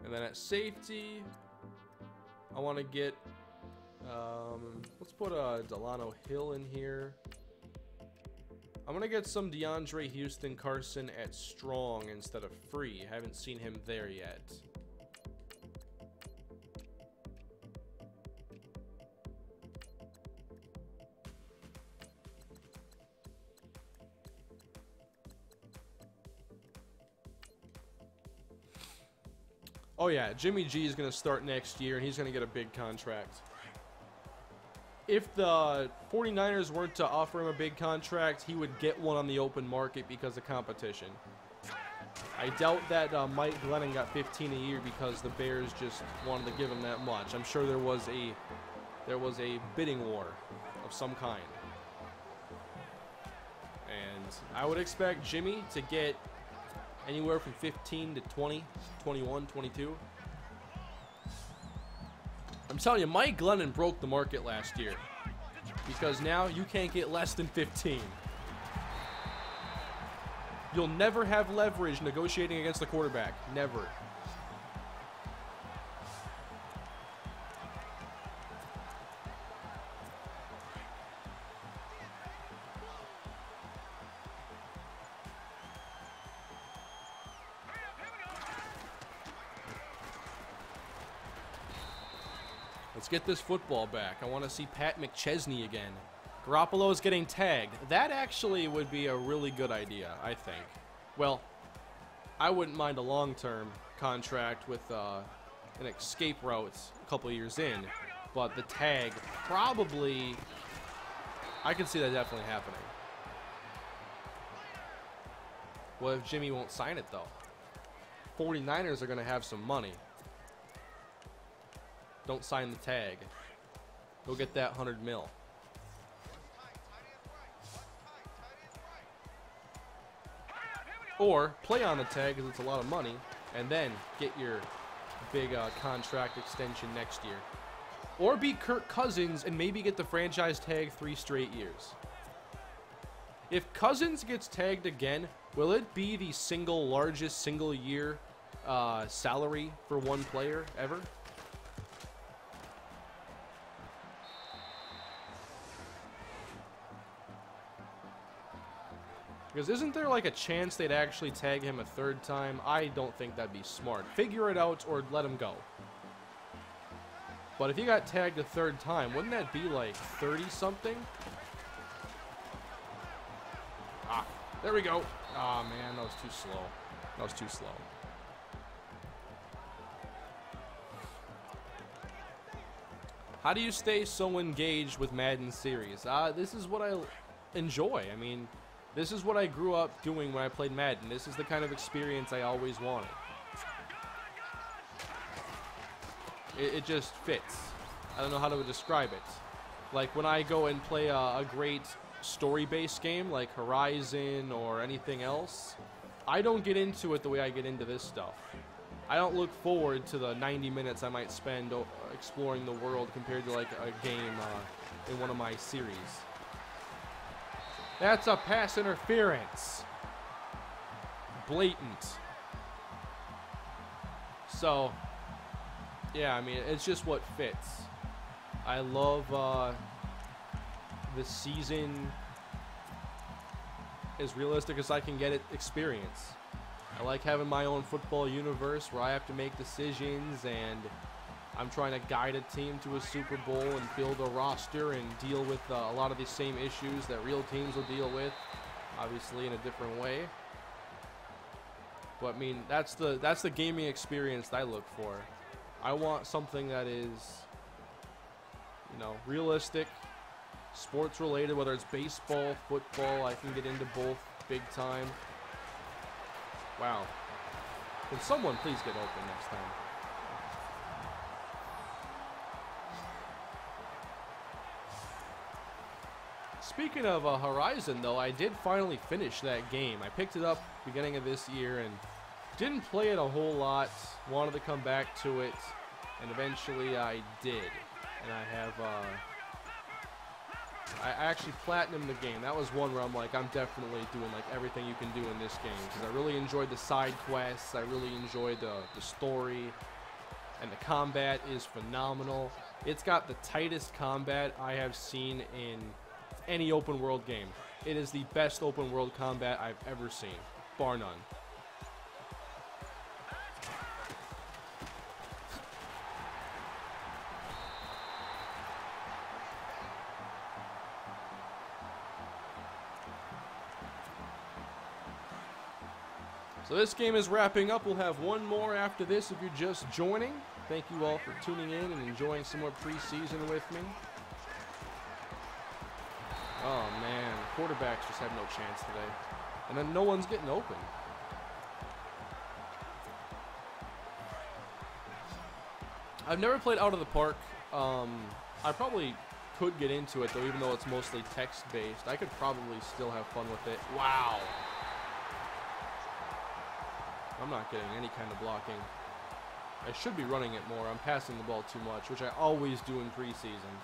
And then at safety, I want to get... let's put Delano Hill in here. I'm going to get some DeAndre Houston Carson at strong instead of free. Haven't seen him there yet. Oh yeah, Jimmy G is going to start next year, and he's going to get a big contract. If the 49ers weren't to offer him a big contract, he would get one on the open market because of competition. I doubt that Mike Glennon got $15 a year because the Bears just wanted to give him that much. I'm sure there was a there was a bidding war of some kind. And I would expect Jimmy to get anywhere from 15 to 20, 21, 22. I'm telling you, Mike Glennon broke the market last year. Because now you can't get less than 15. You'll never have leverage negotiating against the quarterback. Never. Let's get this football back. I want to see Pat McChesney again. Garoppolo's getting tagged. That actually would be a really good idea, I think. Well, I wouldn't mind a long-term contract with an escape route a couple of years in, but the tag probably, I can see that definitely happening. What if Jimmy won't sign it, though? 49ers are going to have some money. Don't sign the tag. Go get that 100 mil. Or play on the tag because it's a lot of money, and then get your big contract extension next year. Or be Kirk Cousins and maybe get the franchise tag 3 straight years. If Cousins gets tagged again, will it be the largest single year salary for one player ever? Because isn't there like a chance they'd actually tag him a 3rd time? I don't think that'd be smart. Figure it out or let him go. But if he got tagged a 3rd time, wouldn't that be like 30-something? Ah, there we go. Ah, man, that was too slow. That was too slow. How do you stay so engaged with Madden series? This is what I enjoy. I mean, this is what I grew up doing when I played Madden. This is the kind of experience I always wanted. It just fits. I don't know how to describe it. Like when I go and play a great story-based game like Horizon or anything else, I don't get into it the way I get into this stuff. I don't look forward to the 90 minutes I might spend exploring the world compared to like a game in one of my series. That's a pass interference. Blatant. So, yeah, I mean, it's just what fits. I love the season as realistic as I can get it experience. I like having my own football universe where I have to make decisions and I'm trying to guide a team to a Super Bowl and build a roster and deal with a lot of the same issues that real teams will deal with, obviously in a different way. But I mean, that's the gaming experience that I look for. I want something that is, you know, realistic, sports related, whether it's baseball, football. I can get into both big time. Wow. Can someone please get open next time? Speaking of Horizon, though, I did finally finish that game. I picked it up beginning of this year and didn't play it a whole lot. Wanted to come back to it, and eventually I did. And I have, I actually platinumed the game. That was one where I'm like, I'm definitely doing like everything you can do in this game because I really enjoyed the side quests. I really enjoyed the story, and the combat is phenomenal. It's got the tightest combat I have seen in any open world game. It is the best open world combat I've ever seen, bar none. So this game is wrapping up. We'll have one more after this if you're just joining. Thank you all for tuning in and enjoying some more preseason with me. Oh man, quarterbacks just have no chance today. And then no one's getting open. I've never played Out of the Park. I probably could get into it, though, even though it's mostly text-based. I could probably still have fun with it. Wow. I'm not getting any kind of blocking. I should be running it more. I'm passing the ball too much, which I always do in preseason.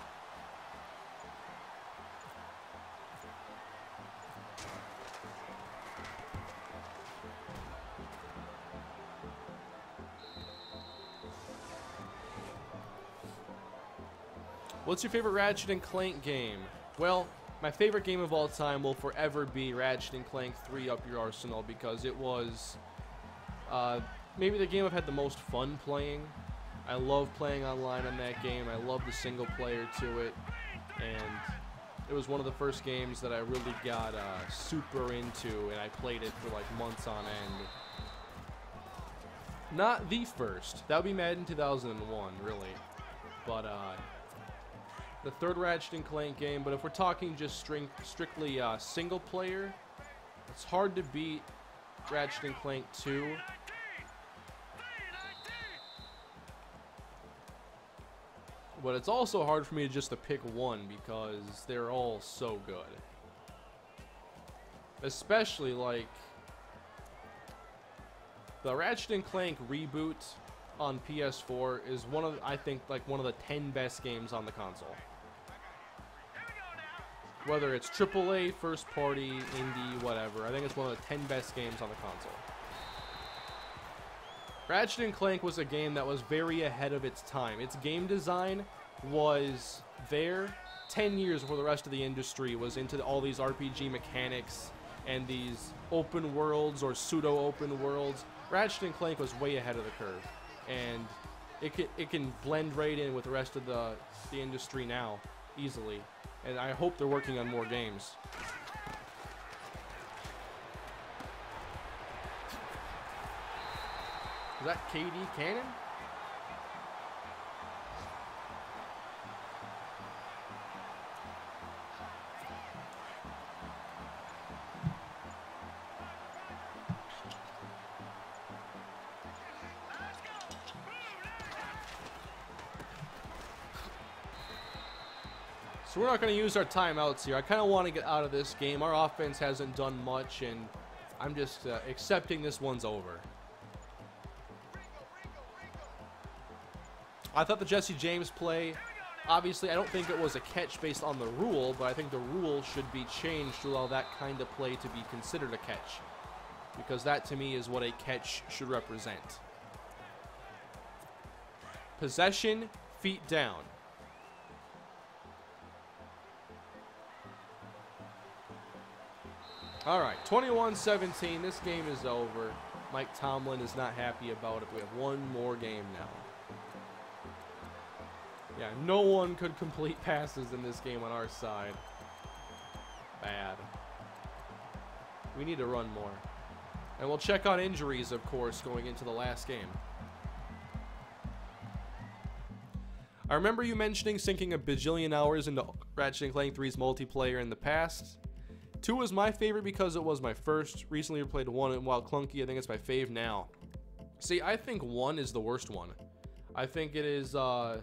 What's your favorite Ratchet and Clank game? Well, my favorite game of all time will forever be Ratchet and Clank 3 Up Your Arsenal, because it was maybe the game I've had the most fun playing. I love playing online on that game. I love the single player to it, and it was one of the first games that I really got super into, and I played it for like months on end. Not the first. That would be Madden 2001, really. But the third Ratchet and Clank game. But if we're talking just strictly single player, it's hard to beat Ratchet and Clank 2. But it's also hard for me just to pick one because they're all so good. Especially like the Ratchet and Clank reboot on PS4 is I think like one of the 10 best games on the console. Whether it's AAA, first party, indie, whatever, I think it's one of the 10 best games on the console. Ratchet and Clank was a game that was very ahead of its time. Its game design was there 10 years before the rest of the industry was into all these RPG mechanics and these open worlds or pseudo-open worlds. Ratchet and Clank was way ahead of the curve, and it can blend right in with the rest of the industry now easily. And I hope they're working on more games. Is that KD Cannon? So we're not going to use our timeouts here. I kind of want to get out of this game. Our offense hasn't done much, and I'm just accepting this one's over. I thought the Jesse James play, obviously, I don't think it was a catch based on the rule, but I think the rule should be changed to allow that kind of play to be considered a catch, because that, to me, is what a catch should represent. Possession, feet down. All right, 21-17. This game is over. Mike Tomlin is not happy about it. We have one more game now. Yeah, no one could complete passes in this game on our side. Bad. We need to run more. And we'll check on injuries, of course, going into the last game. I remember you mentioning sinking a bajillion hours into Ratchet and Clank 3's multiplayer in the past. 2 was my favorite because it was my first. Recently we played 1, and while clunky, I think it's my fave now. See, I think 1 is the worst one. I think it is the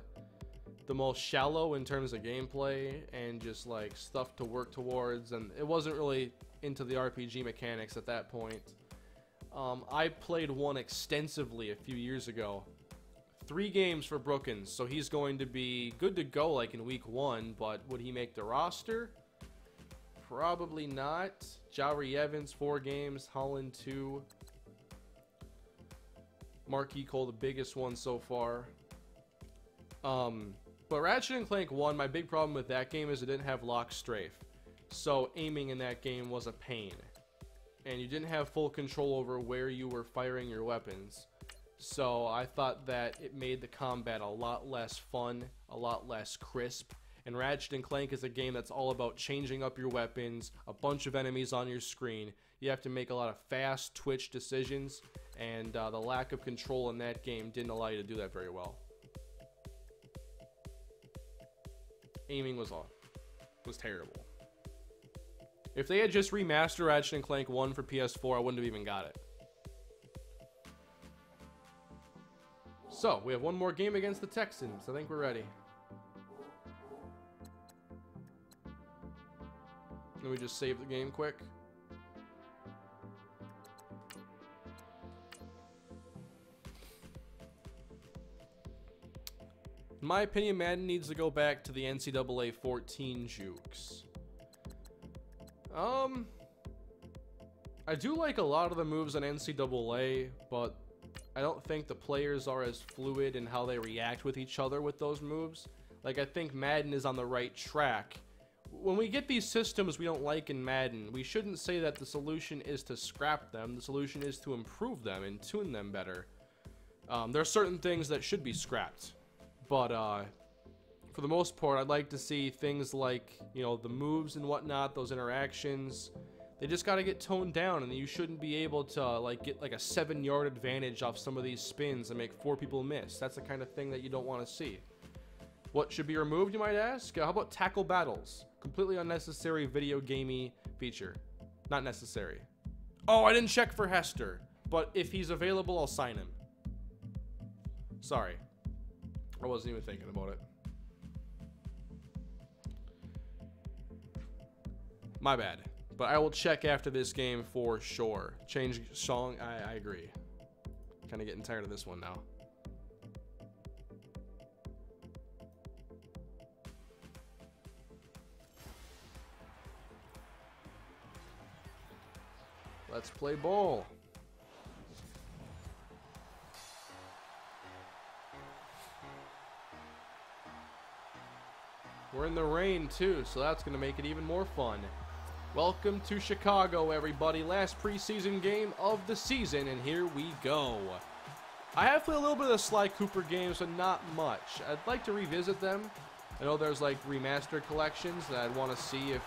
most shallow in terms of gameplay and just like stuff to work towards, and it wasn't really into the RPG mechanics at that point. I played 1 extensively a few years ago. 3 games for Brookins, so he's going to be good to go like in week 1, but would he make the roster? Probably not. Jowry Evans, 4 games. Holland, 2. Marquis Cole, the biggest one so far. But Ratchet and Clank 1, my big problem with that game is it didn't have lock strafe. So aiming in that game was a pain. And you didn't have full control over where you were firing your weapons. So I thought that it made the combat a lot less fun, a lot less crisp. And Ratchet and Clank is a game that's all about changing up your weapons, a bunch of enemies on your screen. You have to make a lot of fast twitch decisions, and the lack of control in that game didn't allow you to do that very well. Aiming was terrible. If they had just remastered Ratchet and Clank 1 for PS4, I wouldn't have even got it. So, we have one more game against the Texans. I think we're ready. Let me just save the game quick. In my opinion, Madden needs to go back to the NCAA 14 jukes. I do like a lot of the moves on NCAA, but I don't think the players are as fluid in how they react with each other with those moves. Like, I think Madden is on the right track. When we get these systems we don't like in Madden, we shouldn't say that the solution is to scrap them. The solution is to improve them and tune them better. There are certain things that should be scrapped. But for the most part, I'd like to see things like, you know, the moves and whatnot, those interactions. They just got to get toned down, and you shouldn't be able to like get like a 7-yard advantage off some of these spins and make 4 people miss. That's the kind of thing that you don't want to see. What should be removed, you might ask? How about tackle battles? Completely unnecessary video gamey feature. Not necessary. Oh, I didn't check for Hester, but if he's available, I'll sign him. Sorry. I wasn't even thinking about it. My bad. But I will check after this game for sure. Change song, I agree. Kind of getting tired of this one now. Let's play ball. We're in the rain too, so that's going to make it even more fun. Welcome to Chicago, everybody. Last preseason game of the season, and here we go. I have played a little bit of the Sly Cooper games, but not much. I'd like to revisit them. I know there's like remastered collections that I'd want to see if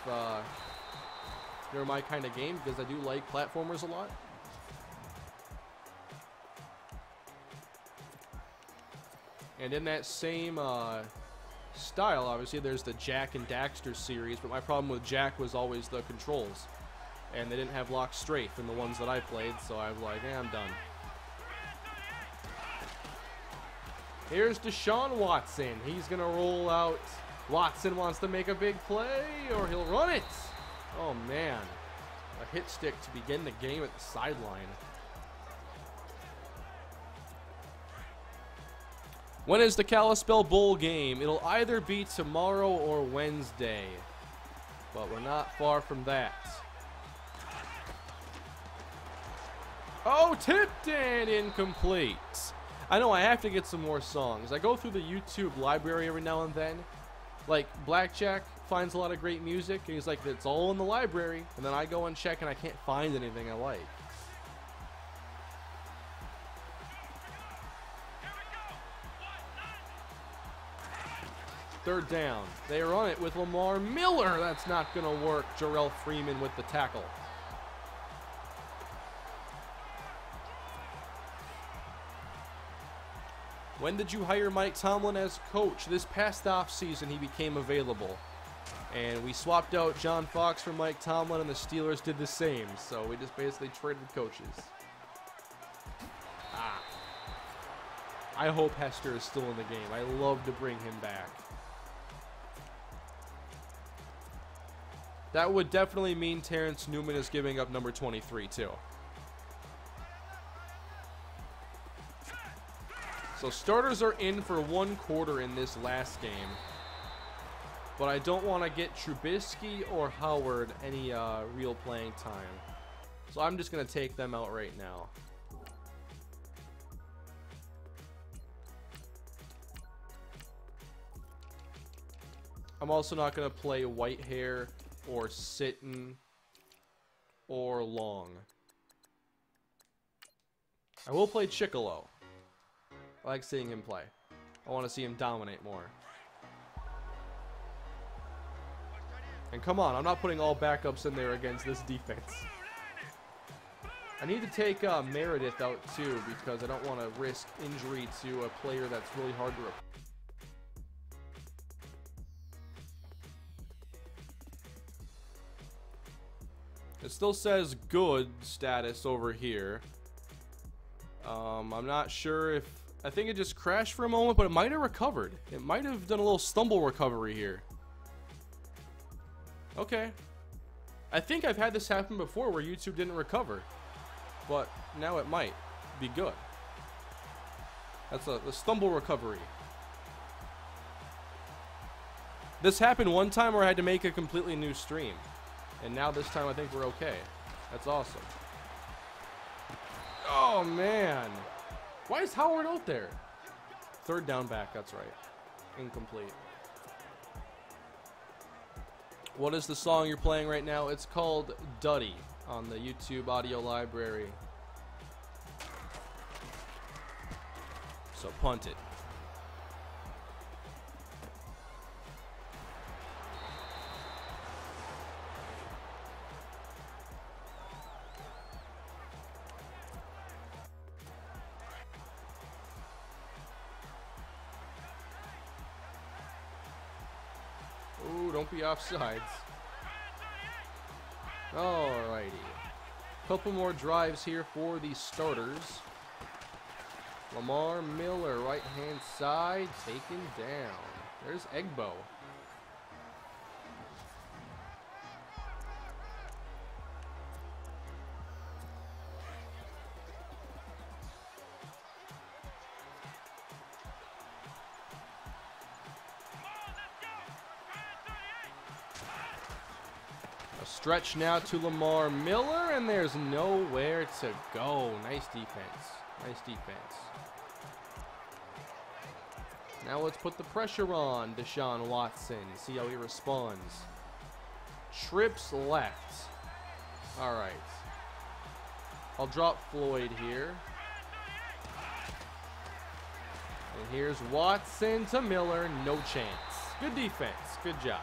they're my kind of game, because I do like platformers a lot. And in that same style, obviously, there's the Jack and Daxter series, but my problem with Jack was always the controls. And they didn't have lock strafe in the ones that I played, so I was like, I'm done. Here's Deshaun Watson. He's going to roll out. Watson wants to make a big play, or he'll run it. Oh, man. A hit stick to begin the game at the sideline. When is the Kalispell Bowl game? It'll either be tomorrow or Wednesday. But we're not far from that. Oh, tipped and incomplete. I know I have to get some more songs. I go through the YouTube library every now and then. Like, Blackjack finds a lot of great music, and he's like, it's all in the library. And then I go and check, and I can't find anything I like. Third down. They run it with Lamar Miller. That's not going to work. Jarrell Freeman with the tackle. When did you hire Mike Tomlin as coach? This past offseason, he became available. And we swapped out John Fox for Mike Tomlin, and the Steelers did the same. So we just basically traded coaches. I hope Hester is still in the game. I love to bring him back. That would definitely mean Terrence Newman is giving up number 23 too. So starters are in for 1 quarter in this last game. But I don't want to get Trubisky or Howard any real playing time. So I'm just going to take them out right now. I'm also not going to play Whitehair or Sitton or Long. I will play Chicolo. I like seeing him play. I want to see him dominate more. And come on, I'm not putting all backups in there against this defense. I need to take Meredith out too, because I don't want to risk injury to a player that's really hard to replace. It still says good status over here. I'm not sure if... I think it just crashed for a moment, but it might have recovered. It might have done a little stumble recovery here. Okay. I think I've had this happen before where YouTube didn't recover, but now it might be good. That's a stumble recovery. This happened one time where I had to make a completely new stream, and now this time I think we're okay. That's awesome. Oh man, why is Howard out there? Third down back, that's right. Incomplete. What is the song you're playing right now? It's called Duddy on the YouTube audio library. So punt it. Ooh, don't be offsides. Alrighty. Couple more drives here for the starters. Lamar Miller, right-hand side, taken down. There's Egbo. A stretch now to Lamar Miller, and there's nowhere to go. Nice defense. Nice defense. Now let's put the pressure on Deshaun Watson. See how he responds. Trips left. All right. I'll drop Floyd here. And here's Watson to Miller. No chance. Good defense. Good job.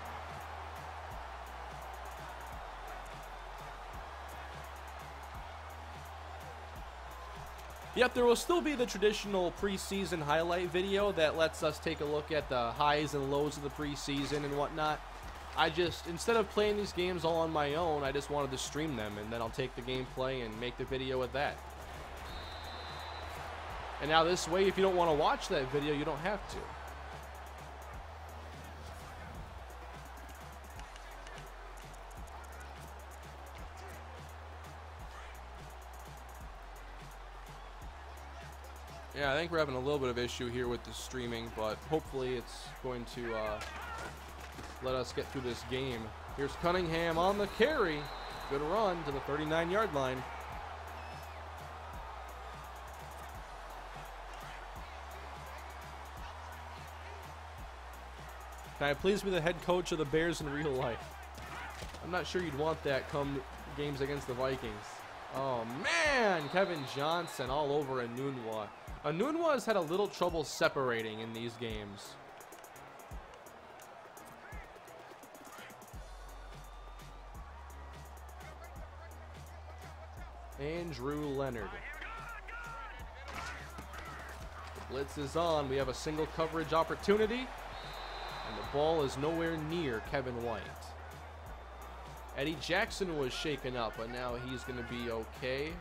Yep, there will still be the traditional preseason highlight video that lets us take a look at the highs and lows of the preseason and whatnot. I just, instead of playing these games all on my own, I just wanted to stream them, and then I'll take the gameplay and make the video with that. And now this way, if you don't want to watch that video, you don't have to. Yeah, I think we're having a little bit of issue here with the streaming, but hopefully it's going to let us get through this game. Here's Cunningham on the carry. Good run to the 39-yard line. Can I please be the head coach of the Bears in real life? I'm not sure you'd want that come games against the Vikings. Oh, man! Kevin Johnson all over Enunwa. Enunwa has had a little trouble separating in these games. Andrew Leonard. The blitz is on. We have a single coverage opportunity. And the ball is nowhere near Kevin White. Eddie Jackson was shaken up, but now he's going to be okay.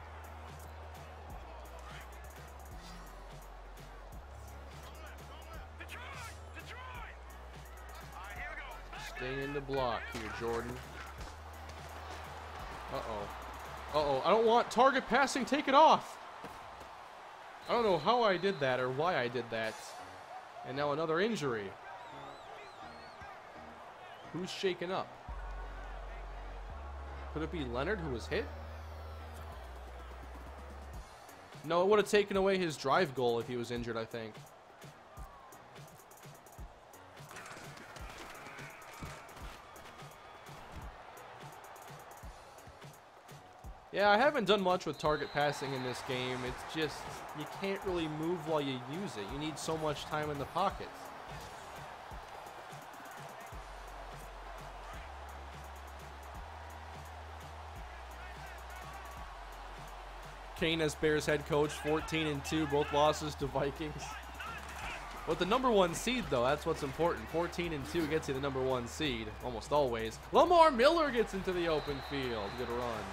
Stay in the block here, Jordan. Uh-oh. Uh-oh. I don't want target passing. Take it off. I don't know how I did that or why I did that. And now another injury. Who's shaken up? Could it be Leonard who was hit? No, it would have taken away his drive goal if he was injured, I think. Yeah, I haven't done much with target passing in this game. It's just, you can't really move while you use it. You need so much time in the pocket. Kane as Bears head coach, 14-2, both losses to Vikings. With the #1 seed, though, that's what's important. 14-2 gets you the #1 seed, almost always. Lamar Miller gets into the open field. Good run.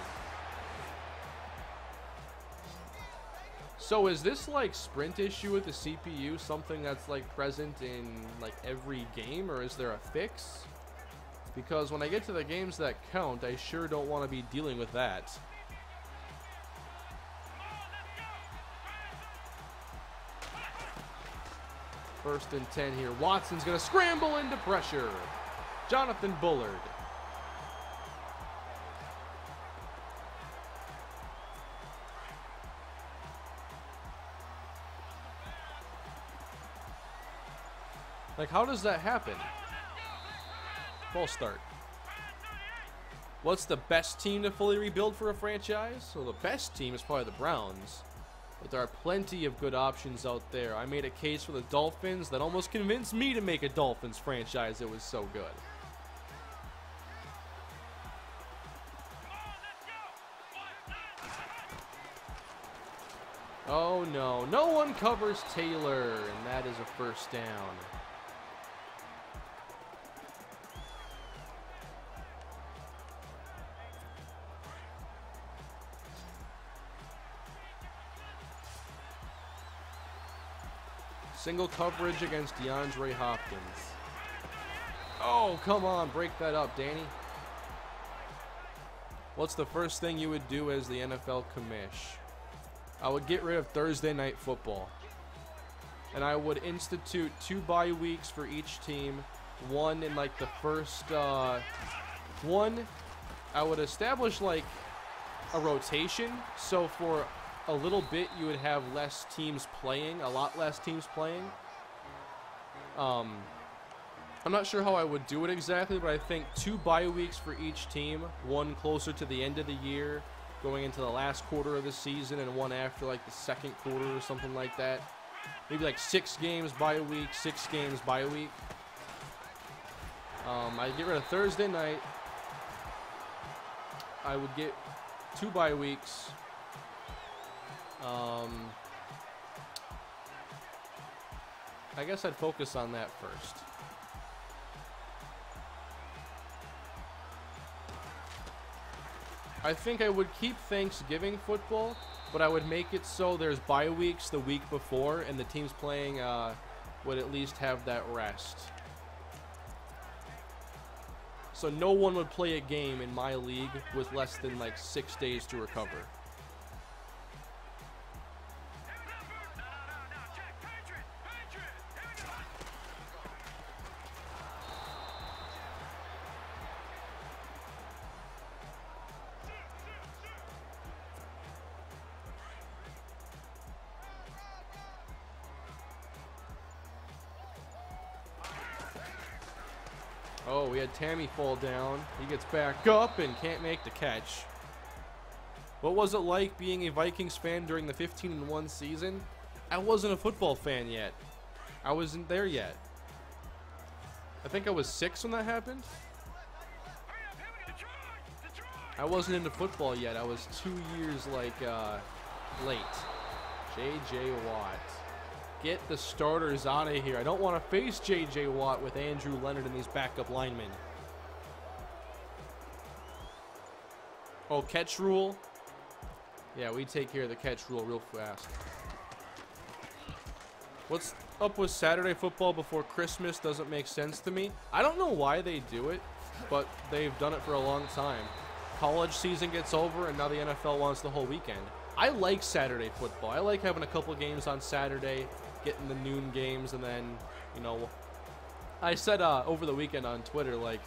So is this like sprint issue with the CPU something that's like present in like every game, or is there a fix? Because when I get to the games that count, I sure don't want to be dealing with that. First and 10 here. Watson's going to scramble into pressure. Jonathan Bullard. Like, how does that happen? False start. What's the best team to fully rebuild for a franchise? Well, the best team is probably the Browns. But there are plenty of good options out there. I made a case for the Dolphins that almost convinced me to make a Dolphins franchise. It was so good. Oh no, no one covers Taylor, and that is a first down. Single coverage against DeAndre Hopkins. Oh, come on, break that up, Danny. What's the first thing you would do as the NFL commish? I would get rid of Thursday night football. And I would institute 2 bye weeks for each team. One in like the first, one, I would establish like a rotation. So for a little bit you would have less teams playing, a lot less teams playing. I'm not sure how I would do it exactly, but I think 2 bye weeks for each team, one closer to the end of the year, going into the last quarter of the season, and one after like the second quarter or something like that. Maybe like 6 games bye week, 6 games bye week. I'd get rid of Thursday night. I would get 2 bye weeks. I guess I'd focus on that first. I think I would keep Thanksgiving football, but I would make it so there's bye weeks the week before, and the teams playing would at least have that rest. So no one would play a game in my league with less than like 6 days to recover. Oh, we had Tammy fall down. He gets back up and can't make the catch. What was it like being a Vikings fan during the 15-1 season? I wasn't a football fan yet. I wasn't there yet. I think I was 6 when that happened. I wasn't into football yet. I was 2 years like late. J.J. Watt. Get the starters out of here. I don't want to face J.J. Watt with Andrew Leonard and these backup linemen. Oh, catch rule? Yeah, we take care of the catch rule real fast. What's up with Saturday football before Christmas doesn't make sense to me. I don't know why they do it, but they've done it for a long time. College season gets over, and now the NFL wants the whole weekend. I like Saturday football. I like having a couple games on Saturday, getting the noon games, and then, you know, I said over the weekend on Twitter, like,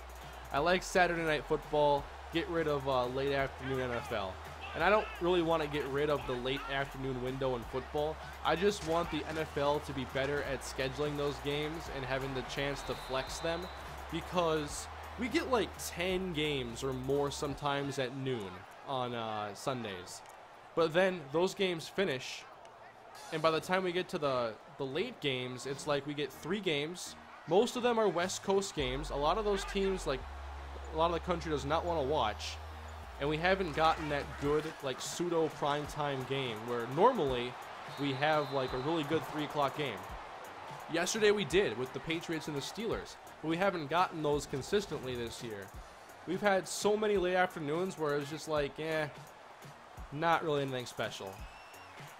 I like Saturday night football, get rid of late afternoon NFL. And I don't really want to get rid of the late afternoon window in football. I just want the NFL to be better at scheduling those games and having the chance to flex them, because we get like 10 games or more sometimes at noon on Sundays. But then those games finish, and by the time we get to the late games, it's like we get 3 games. Most of them are West Coast games. A lot of those teams, like, a lot of the country does not want to watch. And we haven't gotten that good, like, pseudo primetime game where normally we have, like, a really good 3 o'clock game. Yesterday we did with the Patriots and the Steelers, but we haven't gotten those consistently this year. We've had so many late afternoons where it's just like, not really anything special.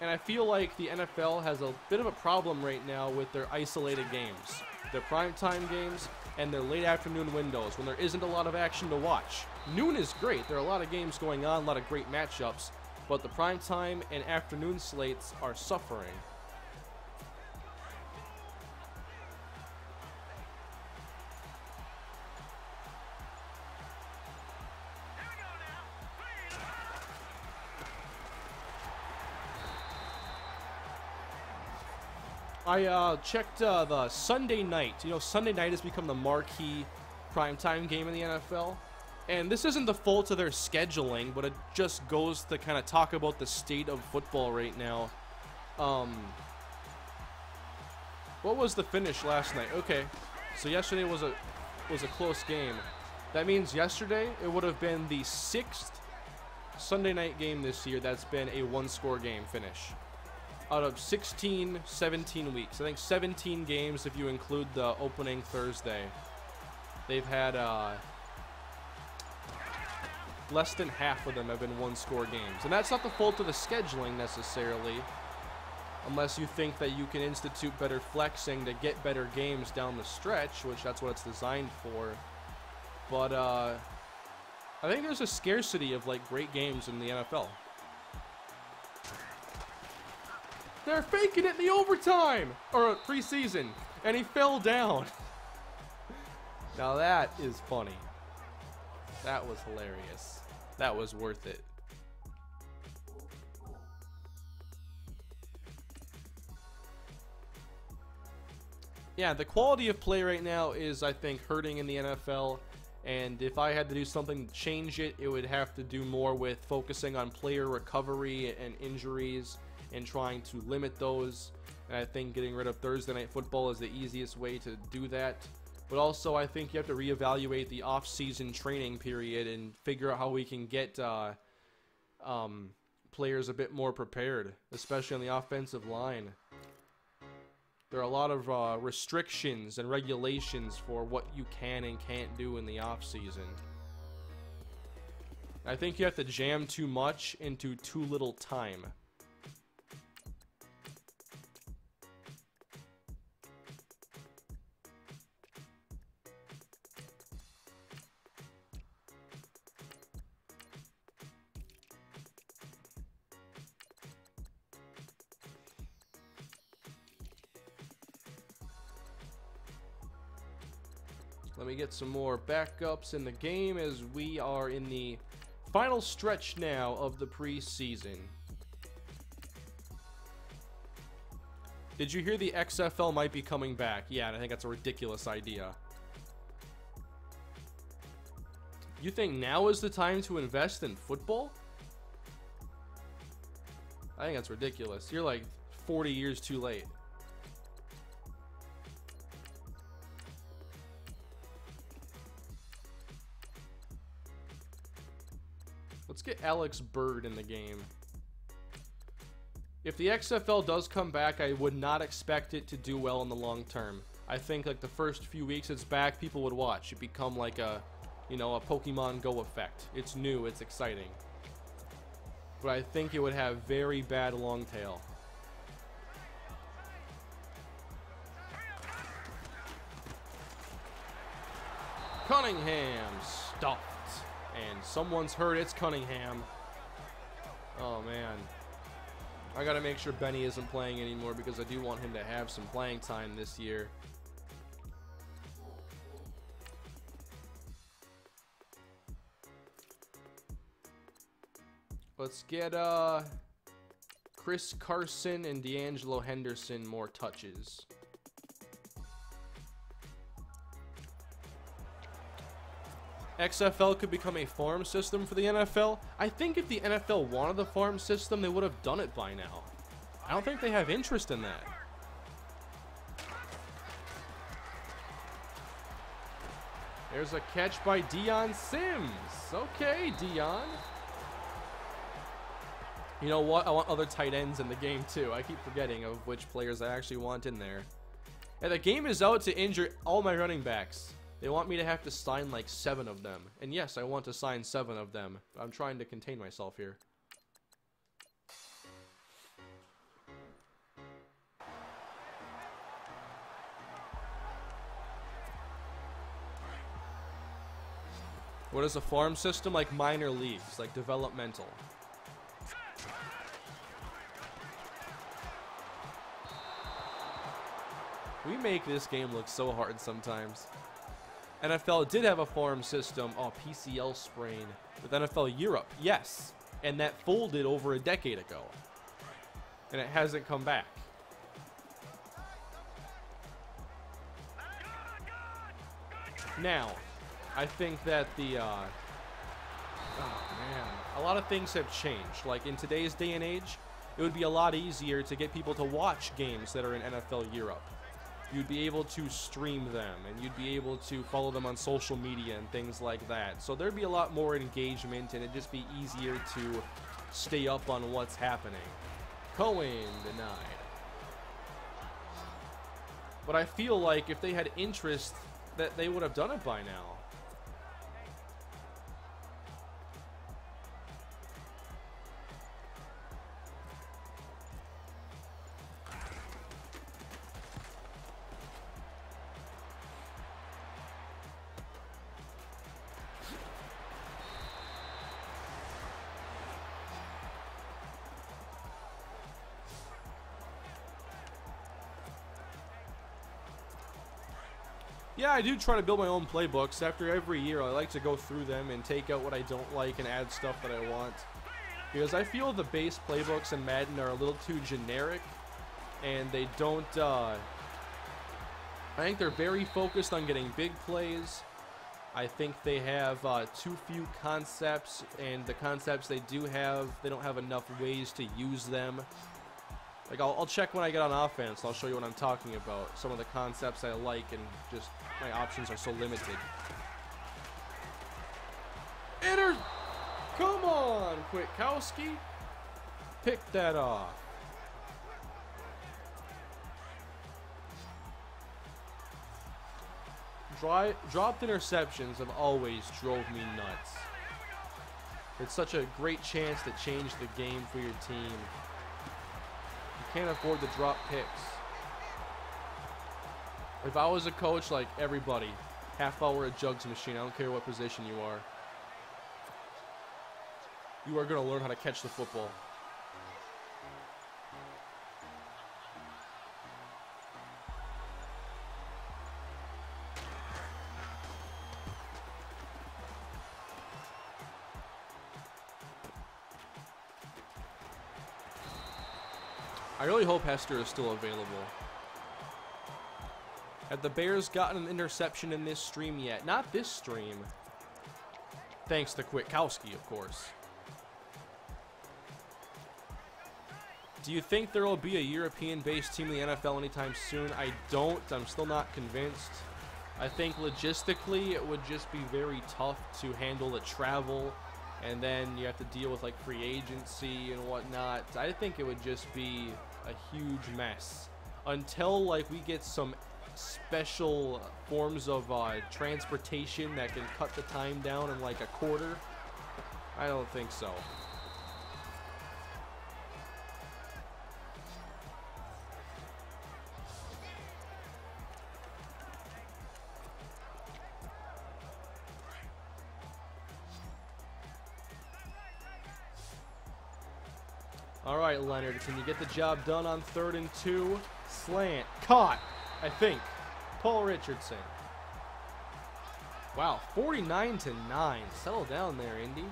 And I feel like the NFL has a bit of a problem right now with their isolated games. Their primetime games, and their late afternoon windows when there isn't a lot of action to watch. Noon is great. There are a lot of games going on, a lot of great matchups, but the primetime and afternoon slates are suffering. I checked the Sunday night. You know, Sunday night has become the marquee primetime game in the NFL. And this isn't the fault of their scheduling, but it just goes to kind of talk about the state of football right now. What was the finish last night? Okay, so yesterday was a close game. That means yesterday it would have been the 6th Sunday night game this year that's been a one-score game finish. Out of 16, 17 weeks. I think 17 games if you include the opening Thursday. They've had less than half of them have been one-score games. And that's not the fault of the scheduling necessarily, unless you think that you can institute better flexing to get better games down the stretch, which that's what it's designed for. But I think there's a scarcity of like great games in the NFL. They're faking it in the overtime! Or preseason. And he fell down. Now that is funny. That was hilarious. That was worth it. Yeah, the quality of play right now is, I think, hurting in the NFL. And if I had to do something to change it, it would have to do more with focusing on player recovery and injuries and trying to limit those. And I think getting rid of Thursday Night Football is the easiest way to do that. But also, I think you have to reevaluate the off-season training period and figure out how we can get players a bit more prepared, especially on the offensive line. There are a lot of restrictions and regulations for what you can and can't do in the off-season. I think you have to jam too much into too little time. Let me get some more backups in the game as we are in the final stretch now of the preseason. Did you hear the XFL might be coming back? Yeah, and I think that's a ridiculous idea. You think now is the time to invest in football? I think that's ridiculous. You're like 40 years too late. Let's get Alex Bird in the game. If the XFL does come back, I would not expect it to do well in the long term. I think like the first few weeks it's back, people would watch. It become like a, you know, a Pokemon Go effect. It's new, it's exciting. But I think it would have very bad long tail. Cunningham stuffed. And someone's hurt. It's Cunningham. Oh, man. I got to make sure Benny isn't playing anymore because I do want him to have some playing time this year. Let's get Chris Carson and D'Angelo Henderson more touches. XFL could become a farm system for the NFL. I think if the NFL wanted the farm system, they would have done it by now. I don't think they have interest in that. There's a catch by Deion Sims. Okay, Deion. You know what? I want other tight ends in the game too. I keep forgetting of which players I actually want in there. And the game is out to injure all my running backs. They want me to have to sign like 7 of them. And yes, I want to sign 7 of them. I'm trying to contain myself here. What is a farm system? Like minor leagues, like developmental. We make this game look so hard sometimes. NFL did have a farm system. Oh, PCL sprain with NFL Europe. Yes. And that folded over a decade ago. And it hasn't come back. Now, I think that the, oh man, a lot of things have changed. Like in today's day and age, it would be a lot easier to get people to watch games that are in NFL Europe. You'd be able to stream them, and you'd be able to follow them on social media and things like that. So there'd be a lot more engagement, and it'd just be easier to stay up on what's happening. Cohen denied. But I feel like if they had interest, that they would have done it by now. Yeah, I do try to build my own playbooks. After every year, I like to go through them and take out what I don't like and add stuff that I want. Because I feel the base playbooks in Madden are a little too generic, and they don't, I think they're very focused on getting big plays. I think they have too few concepts, and the concepts they do have, they don't have enough ways to use them. Like, I'll check when I get on offense. I'll show you what I'm talking about. Some of the concepts I like, and just my options are so limited. Come on, Kwiatkowski. Pick that off. Dropped interceptions have always drove me nuts. It's such a great chance to change the game for your team. You can't afford to drop picks. If I was a coach, like everybody, half hour at jugs machine. I don't care what position you are. You are going to learn how to catch the football. I really hope Hester is still available. Have the Bears gotten an interception in this stream yet? Not this stream. Thanks to Kwiatkowski, of course. Do you think there will be a European-based team in the NFL anytime soon? I don't. I'm still not convinced. I think logistically it would just be very tough to handle the travel, and then you have to deal with like free agency and whatnot. I think it would just be a huge mess until like we get some special forms of transportation that can cut the time down in like a quarter. I don't think so. All right, Leonard, can you get the job done on 3rd and 2? Slant. Caught, I think. Paul Richardson. Wow, 49-9. Settle down there, Indy.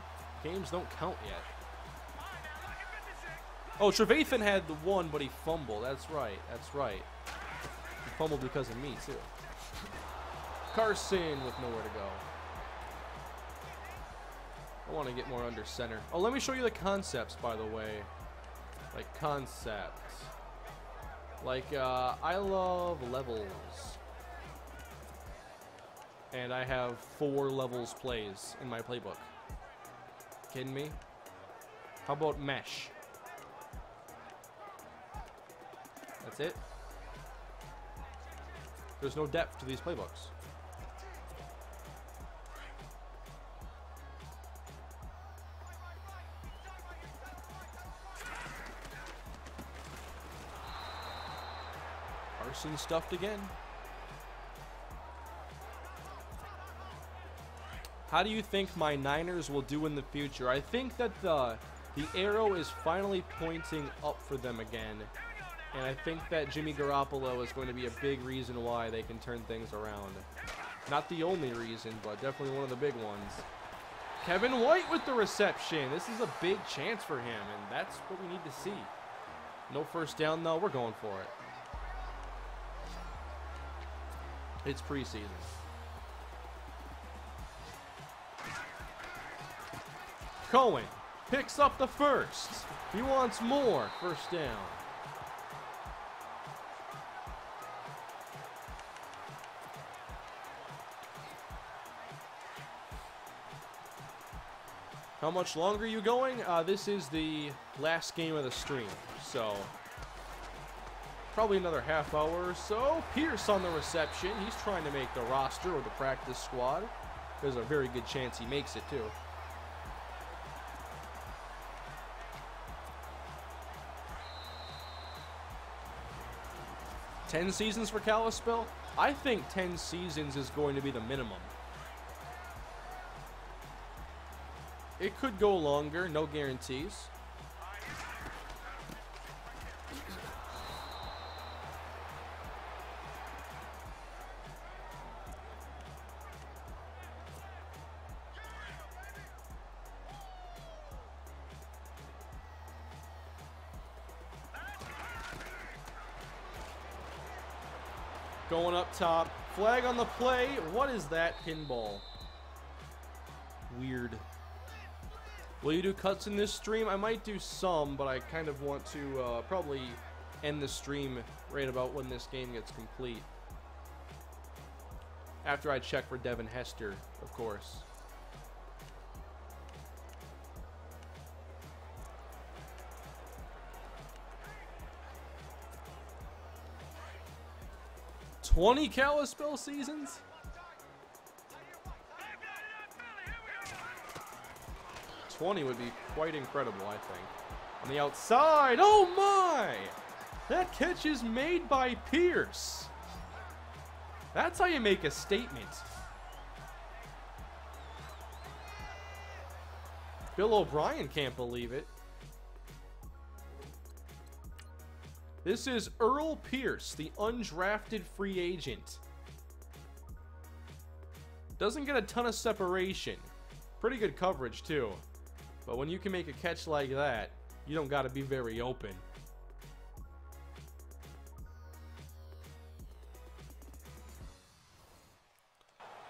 Games don't count yet. Oh, Trevathan had the one, but he fumbled. That's right. That's right. He fumbled because of me, too. Carson with nowhere to go. I want to get more under center. Oh, let me show you the concepts, by the way. Like concepts. Like, I love levels. And I have 4 levels plays in my playbook. Kidding me? How about mesh? That's it? There's no depth to these playbooks. Carson stuffed again. How do you think my Niners will do in the future? I think that the arrow is finally pointing up for them again. And I think that Jimmy Garoppolo is going to be a big reason why they can turn things around. Not the only reason, but definitely one of the big ones. Kevin White with the reception. This is a big chance for him, and that's what we need to see. No first down, though. We're going for it. It's preseason. Cohen picks up the first. He wants more. First down. How much longer are you going? This is the last game of the stream, so probably another half hour or so. Pierce on the reception. He's trying to make the roster or the practice squad. There's a very good chance he makes it, too. $10 seasons for Kalispell? I think 10 seasons is going to be the minimum. It could go longer, no guarantees. Going up top. Flag on the play. What is that pinball? Weird. Will you do cuts in this stream? I might do some, but I kind of want to probably end the stream right about when this game gets complete. After I check for Devin Hester, of course. $20 Kalispell seasons? $20 would be quite incredible, I think. On the outside, oh my! That catch is made by Pierce. That's how you make a statement. Bill O'Brien can't believe it. This is Earl Pierce, the undrafted free agent. Doesn't get a ton of separation. Pretty good coverage, too. But when you can make a catch like that, you don't got to be very open.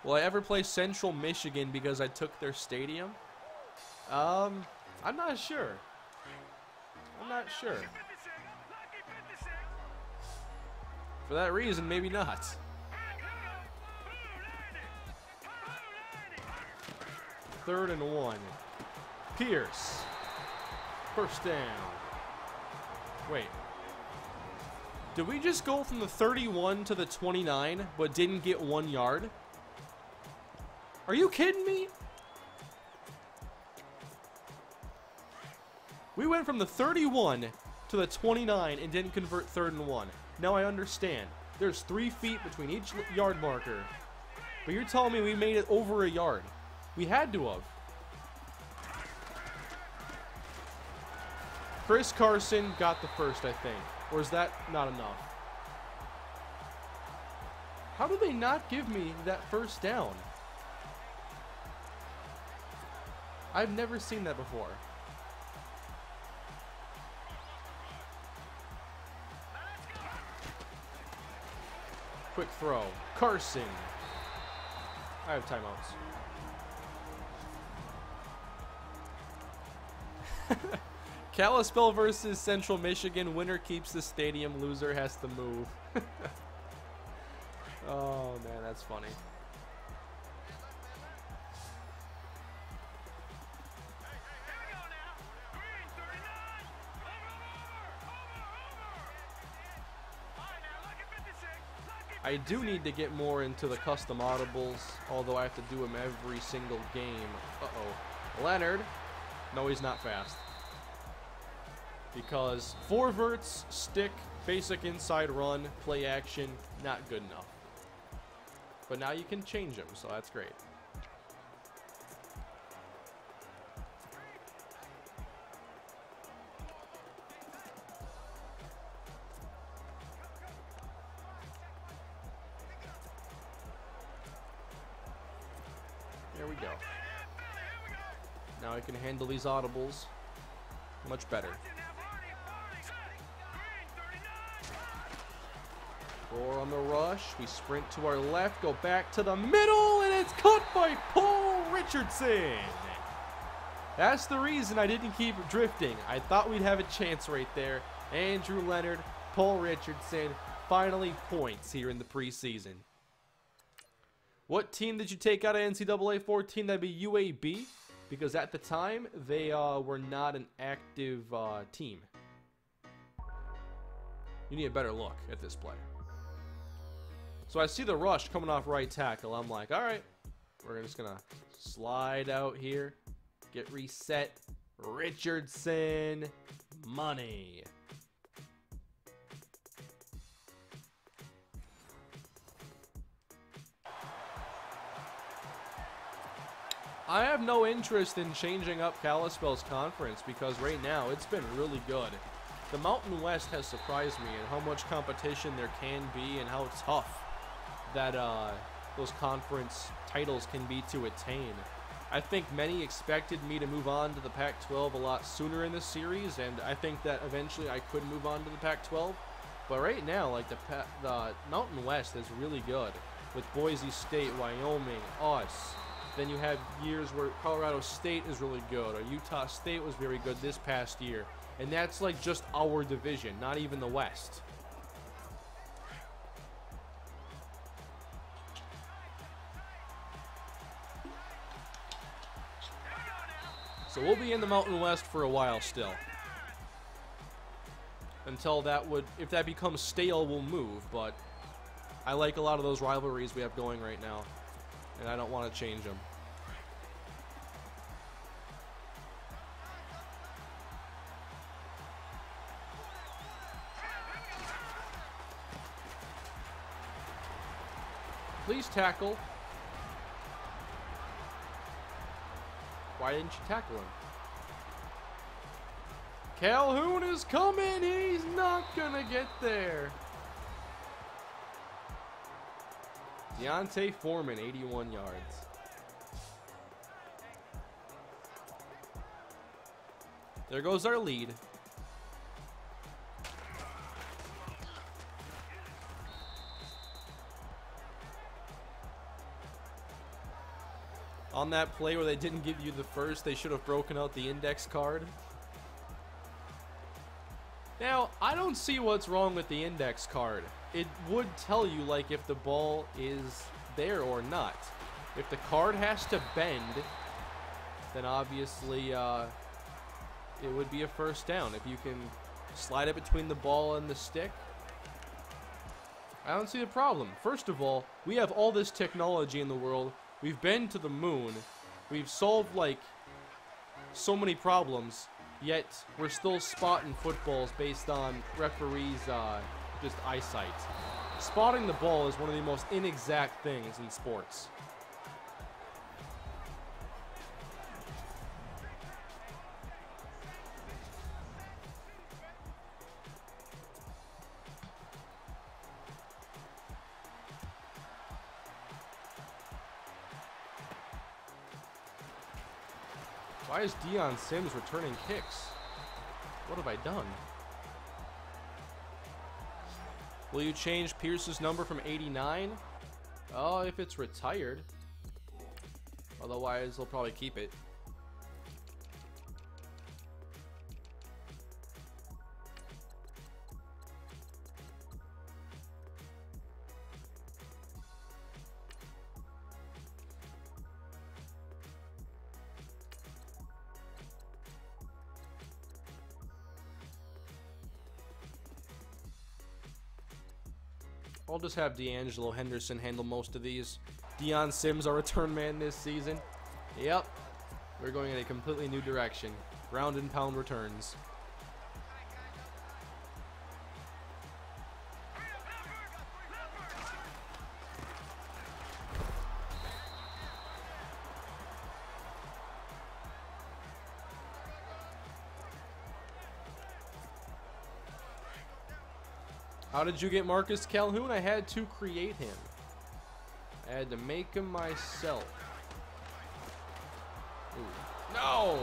Will I ever play Central Michigan because I took their stadium? I'm not sure. I'm not sure. For that reason, maybe not. Third and 1. Pierce. First down. Wait. Did we just go from the 31 to the 29 but didn't get 1 yard? Are you kidding me? We went from the 31 to the 29 and didn't convert 3rd and 1. Now I understand. There's 3 feet between each yard marker. But you're telling me we made it over a yard. We had to have. Chris Carson got the first, I think. Or is that not enough? How do they not give me that first down? I've never seen that before. Quick throw. Carson. I have timeouts. Kalispell versus Central Michigan. Winner keeps the stadium. Loser has to move. Oh, man, that's funny. I do need to get more into the custom audibles, although I have to do them every single game. Uh-oh. Leonard. No, he's not fast. Because 4 verts, stick, basic inside run, play action, not good enough. But now you can change them, so that's great. we go. Now I can handle these audibles much better. 4 on the rush. We sprint to our left, go back to the middle, and it's caught by Paul Richardson. That's the reason I didn't keep drifting. I thought we'd have a chance right there. Andrew Leonard, Paul Richardson, finally points here in the preseason. What team did you take out of NCAA 14? That'd be UAB, because at the time, they were not an active team. You need a better look at this play. So I see the rush coming off right tackle. I'm like, all right, we're just going to slide out here, get reset. Richardson, money. I have no interest in changing up Kalispell's conference because right now it's been really good. The Mountain West has surprised me in how much competition there can be and how tough that those conference titles can be to attain. I think many expected me to move on to the Pac-12 a lot sooner in this series, and I think that eventually I could move on to the Pac-12. But right now, like the Mountain West is really good with Boise State, Wyoming, us. Then you have years where Colorado State is really good, or Utah State was very good this past year. And that's like just our division, not even the West. So we'll be in the Mountain West for a while still. Until that would, if that becomes stale, we'll move. But I like a lot of those rivalries we have going right now. And I don't want to change them. Please tackle. Why didn't you tackle him? Calhoun is coming. He's not gonna get there. Deontay Foreman, 81 yards. There goes our lead. On that play where they didn't give you the first, they should have broken out the index card. Now, I don't see what's wrong with the index card. It would tell you, like, if the ball is there or not. If the card has to bend, then obviously it would be a first down. If you can slide it between the ball and the stick, I don't see the problem. First of all, we have all this technology in the world. We've been to the moon. We've solved, like, so many problems, yet we're still spotting footballs based on referees' just eyesight. Spotting the ball is one of the most inexact things in sports. Why is Deion Sims returning kicks? What have I done? Will you change Pierce's number from 89? Oh, if it's retired. Otherwise, they'll probably keep it. I'll just have D'Angelo Henderson handle most of these. Deion Sims, our return man this season. Yep. We're going in a completely new direction. Ground and pound returns. How did you get Marcus Calhoun? I had to create him. I had to make him myself. No!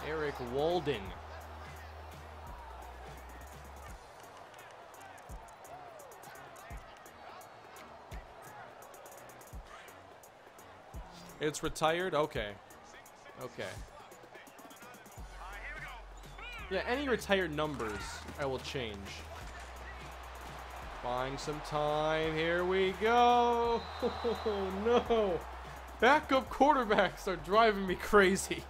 Eric Walden. It's retired? Okay. Okay. Yeah, any retired numbers I will change. Buying some time. Here we go. Oh, no. Backup quarterbacks are driving me crazy.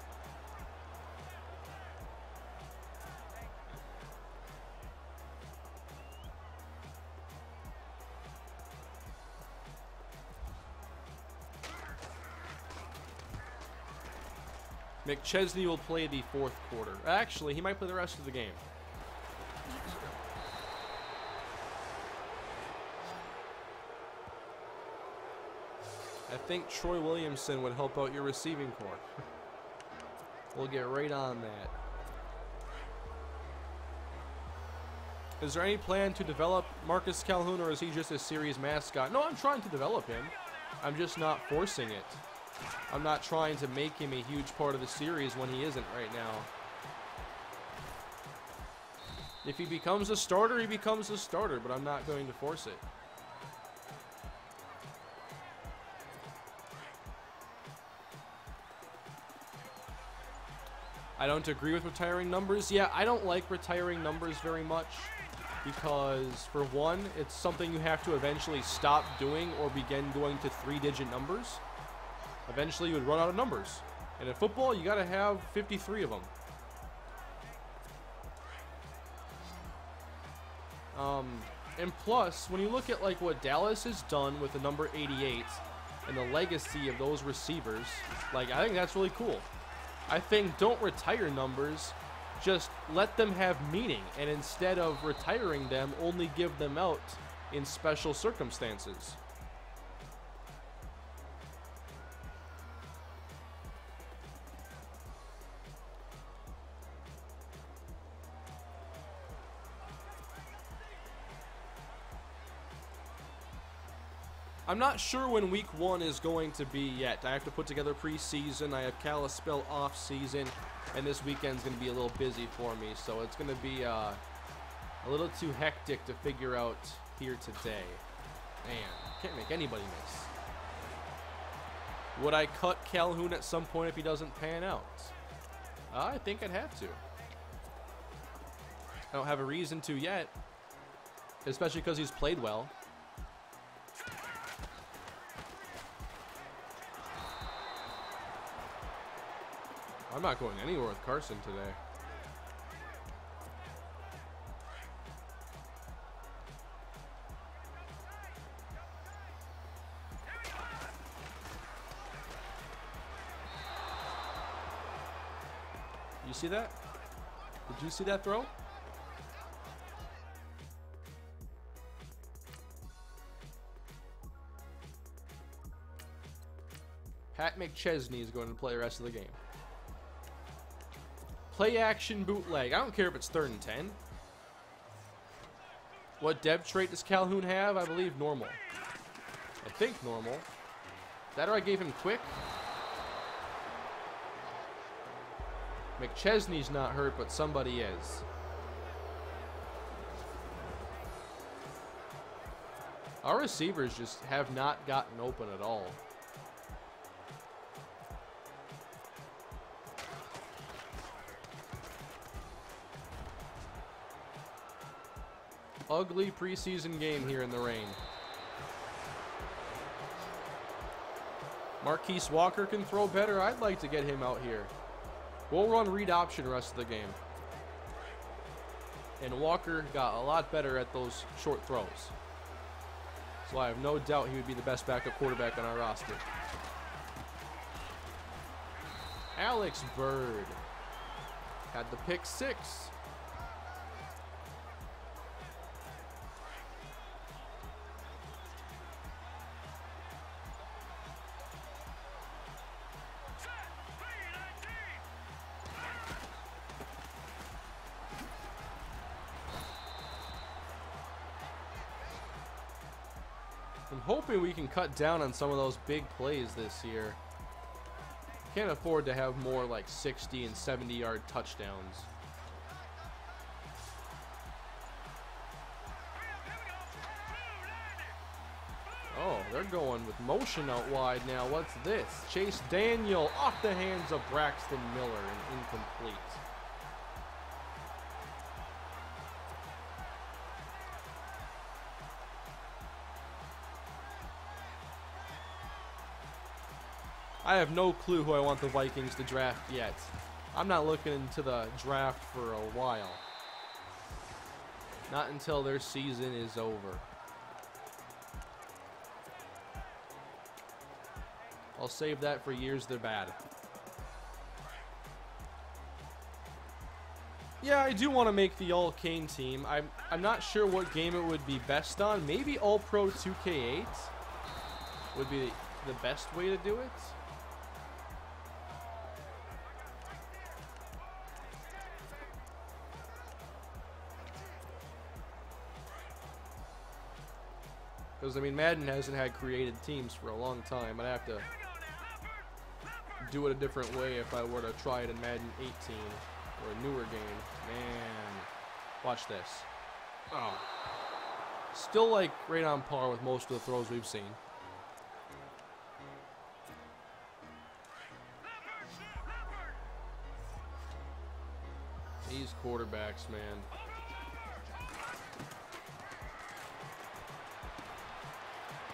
McChesney will play the fourth quarter. Actually, he might play the rest of the game. I think Troy Williamson would help out your receiving corps. We'll get right on that. Is there any plan to develop Marcus Calhoun, or is he just a series mascot? No, I'm trying to develop him. I'm just not forcing it. I'm not trying to make him a huge part of the series when he isn't right now. If he becomes a starter, he becomes a starter, but I'm not going to force it. I don't agree with retiring numbers. Yeah, I don't like retiring numbers very much because, for one, it's something you have to eventually stop doing or begin going to 3-digit numbers. Eventually, you would run out of numbers. And in football, you got to have 53 of them. And plus, when you look at like what Dallas has done with the number 88 and the legacy of those receivers, like, I think that's really cool. I think don't retire numbers, just let them have meaning, and instead of retiring them, only give them out in special circumstances. I'm not sure when week 1 is going to be yet. I have to put together preseason. I have Kalispell off season, and this weekend's going to be a little busy for me, so it's going to be a little too hectic to figure out here today. Man, can't make anybody miss. Would I cut Calhoun at some point if he doesn't pan out? I think I'd have to. I don't have a reason to yet, especially because he's played well. I'm not going anywhere with Carson today. You see that? Did you see that throw? Pat McChesney is going to play the rest of the game. Play action bootleg. I don't care if it's 3rd and 10. What dev trait does Calhoun have? I believe normal. I think normal. That or I gave him quick. McChesney's not hurt, but somebody is. Our receivers just have not gotten open at all. Ugly preseason game here in the rain. Marquise Walker can throw better. I'd like to get him out here. We'll run read option the rest of the game. And Walker got a lot better at those short throws. So I have no doubt he would be the best backup quarterback on our roster. Alex Bird had the pick 6. I'm hoping we can cut down on some of those big plays this year. can't afford to have more like 60 and 70-yard touchdowns. Oh, they're going with motion out wide now. What's this? Chase Daniel off the hands of Braxton Miller and incomplete. I have no clue who I want the Vikings to draft yet. I'm not looking into the draft for a while. Not until their season is over. I'll save that for years they're bad. Yeah, I do want to make the All-Cane team. I'm not sure what game it would be best on. Maybe All-Pro 2K8 would be the best way to do it. Because, I mean, Madden hasn't had created teams for a long time. I'd have to do it a different way if I were to try it in Madden 18 or a newer game. Man, watch this. Oh. Still, like, right on par with most of the throws we've seen. These quarterbacks, man.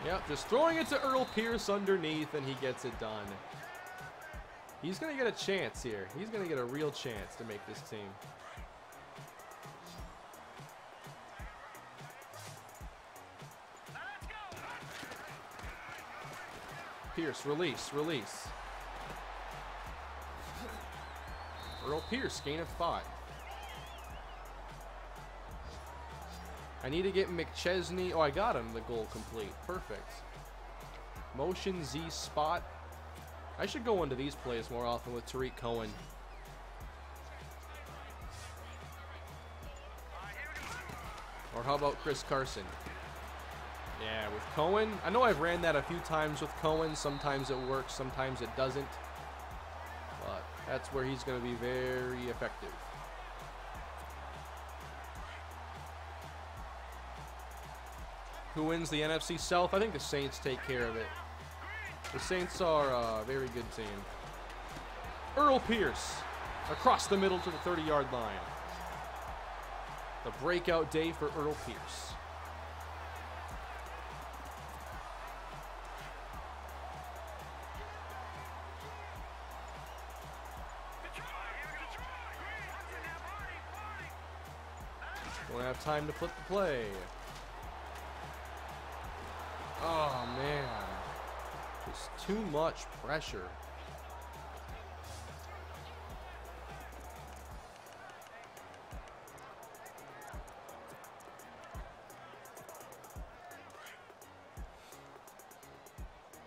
Yep, just throwing it to Earl Pierce underneath, and he gets it done. He's going to get a chance here. He's going to get a real chance to make this team. Pierce, release, release. Earl Pierce, gain of 5. I need to get McChesney. Oh, I got him the goal complete. Perfect. Motion Z spot. I should go into these plays more often with Tariq Cohen. Or how about Chris Carson? Yeah, with Cohen. I know I've ran that a few times with Cohen. Sometimes it works, sometimes it doesn't. But that's where he's going to be very effective. Who wins the NFC South? I think the Saints take care of it. The Saints are a very good team. Earl Pierce across the middle to the 30-yard line. The breakout day for Earl Pierce. Don't have time to flip the play. Oh, man. Just too much pressure.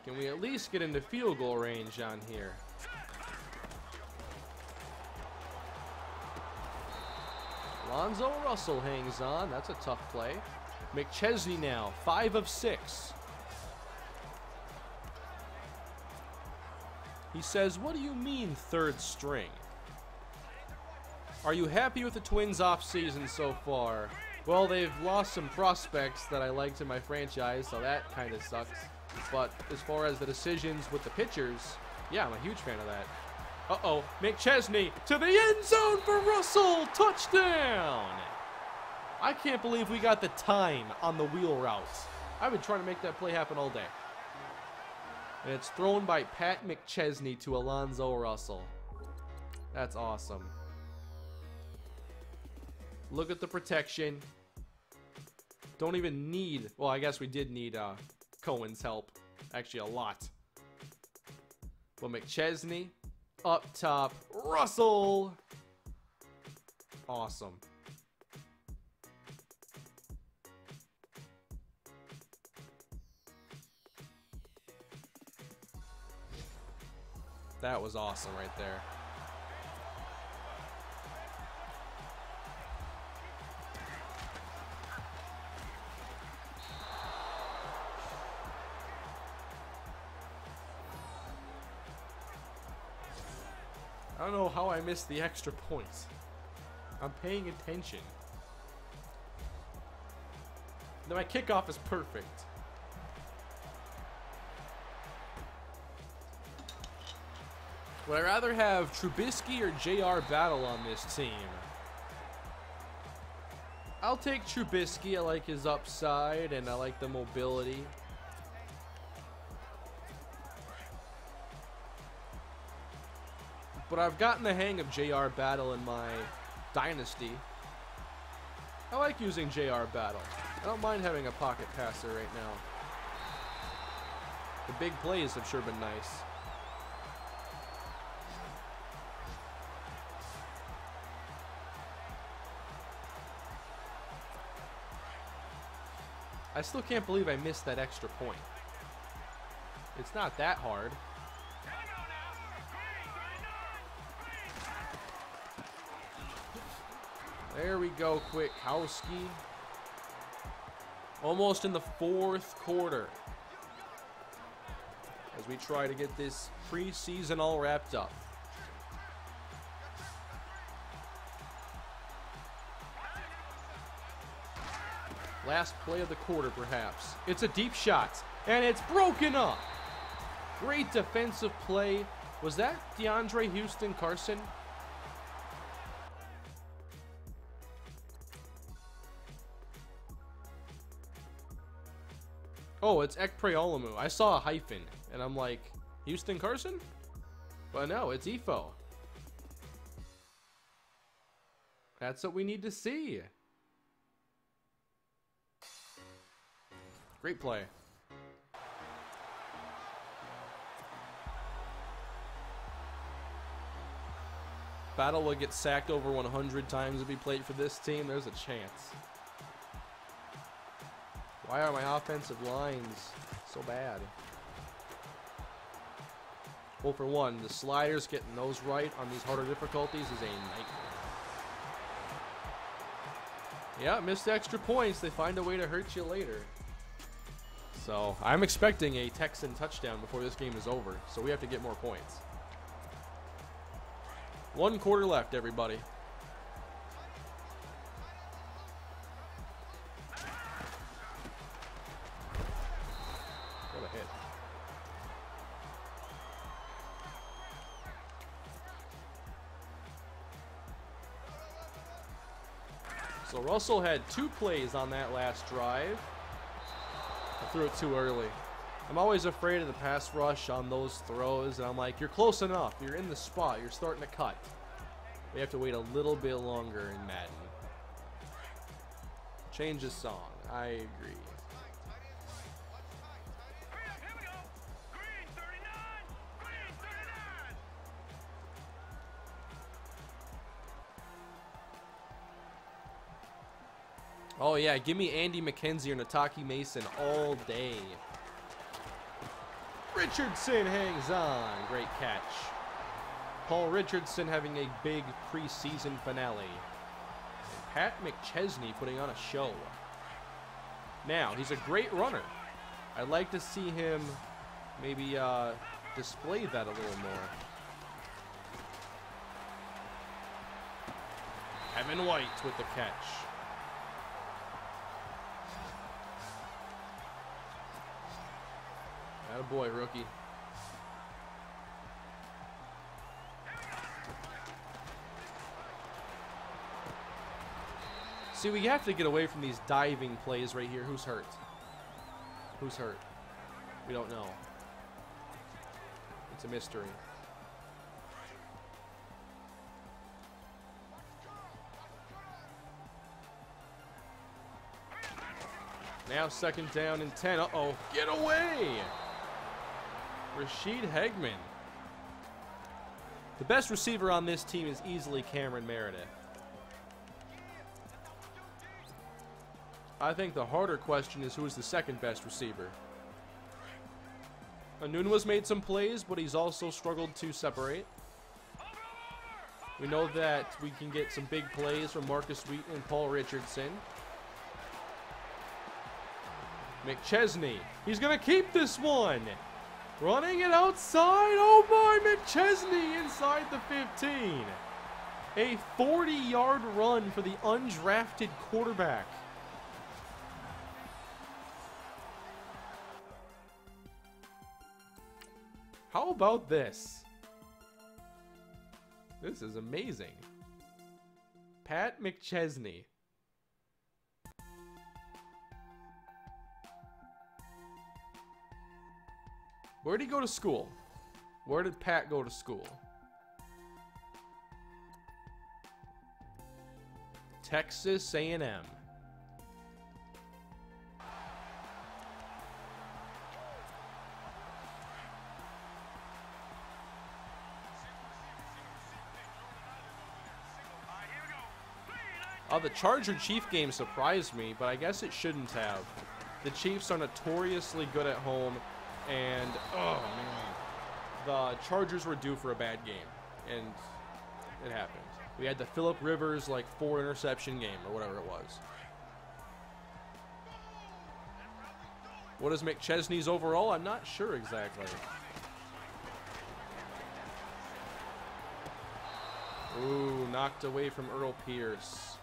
Can we at least get into field goal range on here? Lonzo Russell hangs on. That's a tough play. McChesney now, 5 of 6. He says, what do you mean third string? Are you happy with the Twins offseason so far? Well, they've lost some prospects that I liked in my franchise, so that kind of sucks. But as far as the decisions with the pitchers, yeah, I'm a huge fan of that. Uh-oh, McChesney to the end zone for Russell. Touchdown! I can't believe we got the time on the wheel route. I've been trying to make that play happen all day. And it's thrown by Pat McChesney to Alonzo Russell. That's awesome. Look at the protection. Don't even need... Well, I guess we did need Cohen's help. Actually, a lot. But McChesney, up top, Russell. Awesome. That was awesome right there. I don't know how I missed the extra points. I'm paying attention. Now my kickoff is perfect. Would I rather have Trubisky or JR Battle on this team? I'll take Trubisky. I like his upside and I like the mobility. But I've gotten the hang of JR Battle in my Dynasty. I like using JR Battle. I don't mind having a pocket passer right now. The big plays have sure been nice. I still can't believe I missed that extra point. It's not that hard. There we go, Kwiatkowski. Almost in the fourth quarter. As we try to get this preseason all wrapped up. Last play of the quarter, perhaps. It's a deep shot, and it's broken up. Great defensive play. Was that DeAndre Houston Carson? Oh, it's Ekpreolumu. I saw a hyphen, and I'm like, Houston Carson? But no, it's Efo. That's what we need to see. Great play. Battle will get sacked over 100 times if he played for this team. There's a chance. Why are my offensive lines so bad? Well, for one, the sliders, getting those right on these harder difficulties is a nightmare. Yeah, missed extra points. They find a way to hurt you later. So, I'm expecting a Texan touchdown before this game is over. So, we have to get more points. 1 quarter left, everybody. What a hit. So, Russell had 2 plays on that last drive. I threw it too early. I'm always afraid of the pass rush on those throws, and I'm like, you're close enough. You're in the spot. You're starting to cut. We have to wait a little bit longer in Madden. Change the song. I agree. Oh, yeah, give me Andy McKenzie or Nataki Mason all day. Richardson hangs on. Great catch. Paul Richardson having a big preseason finale. And Pat McChesney putting on a show. Now, he's a great runner. I'd like to see him maybe display that a little more. Kevin White with the catch. Attaboy, rookie. See, we have to get away from these diving plays right here. Who's hurt? Who's hurt? We don't know. It's a mystery. Now 2nd down and 10. Uh-oh. Get away! Rashid Hegman. The best receiver on this team is easily Cameron Meredith. I think the harder question is who is the 2nd best receiver. Anunwa's made some plays, but he's also struggled to separate. We know that we can get some big plays from Marcus Wheaton and Paul Richardson. McChesney. He's going to keep this one. Running it outside. Oh my, McChesney inside the 15. A 40-yard run for the undrafted quarterback. How about this? This is amazing. Pat McChesney. Where did he go to school? Where did Pat go to school? Texas A&M. The Charger-Chief game surprised me, but I guess it shouldn't have. The Chiefs are notoriously good at home, and oh man, the Chargers were due for a bad game, and it happened. We had the Phillip Rivers like 4 interception game or whatever it was. What is McChesney's overall? I'm not sure exactly. Ooh, knocked away from Earl Pierce.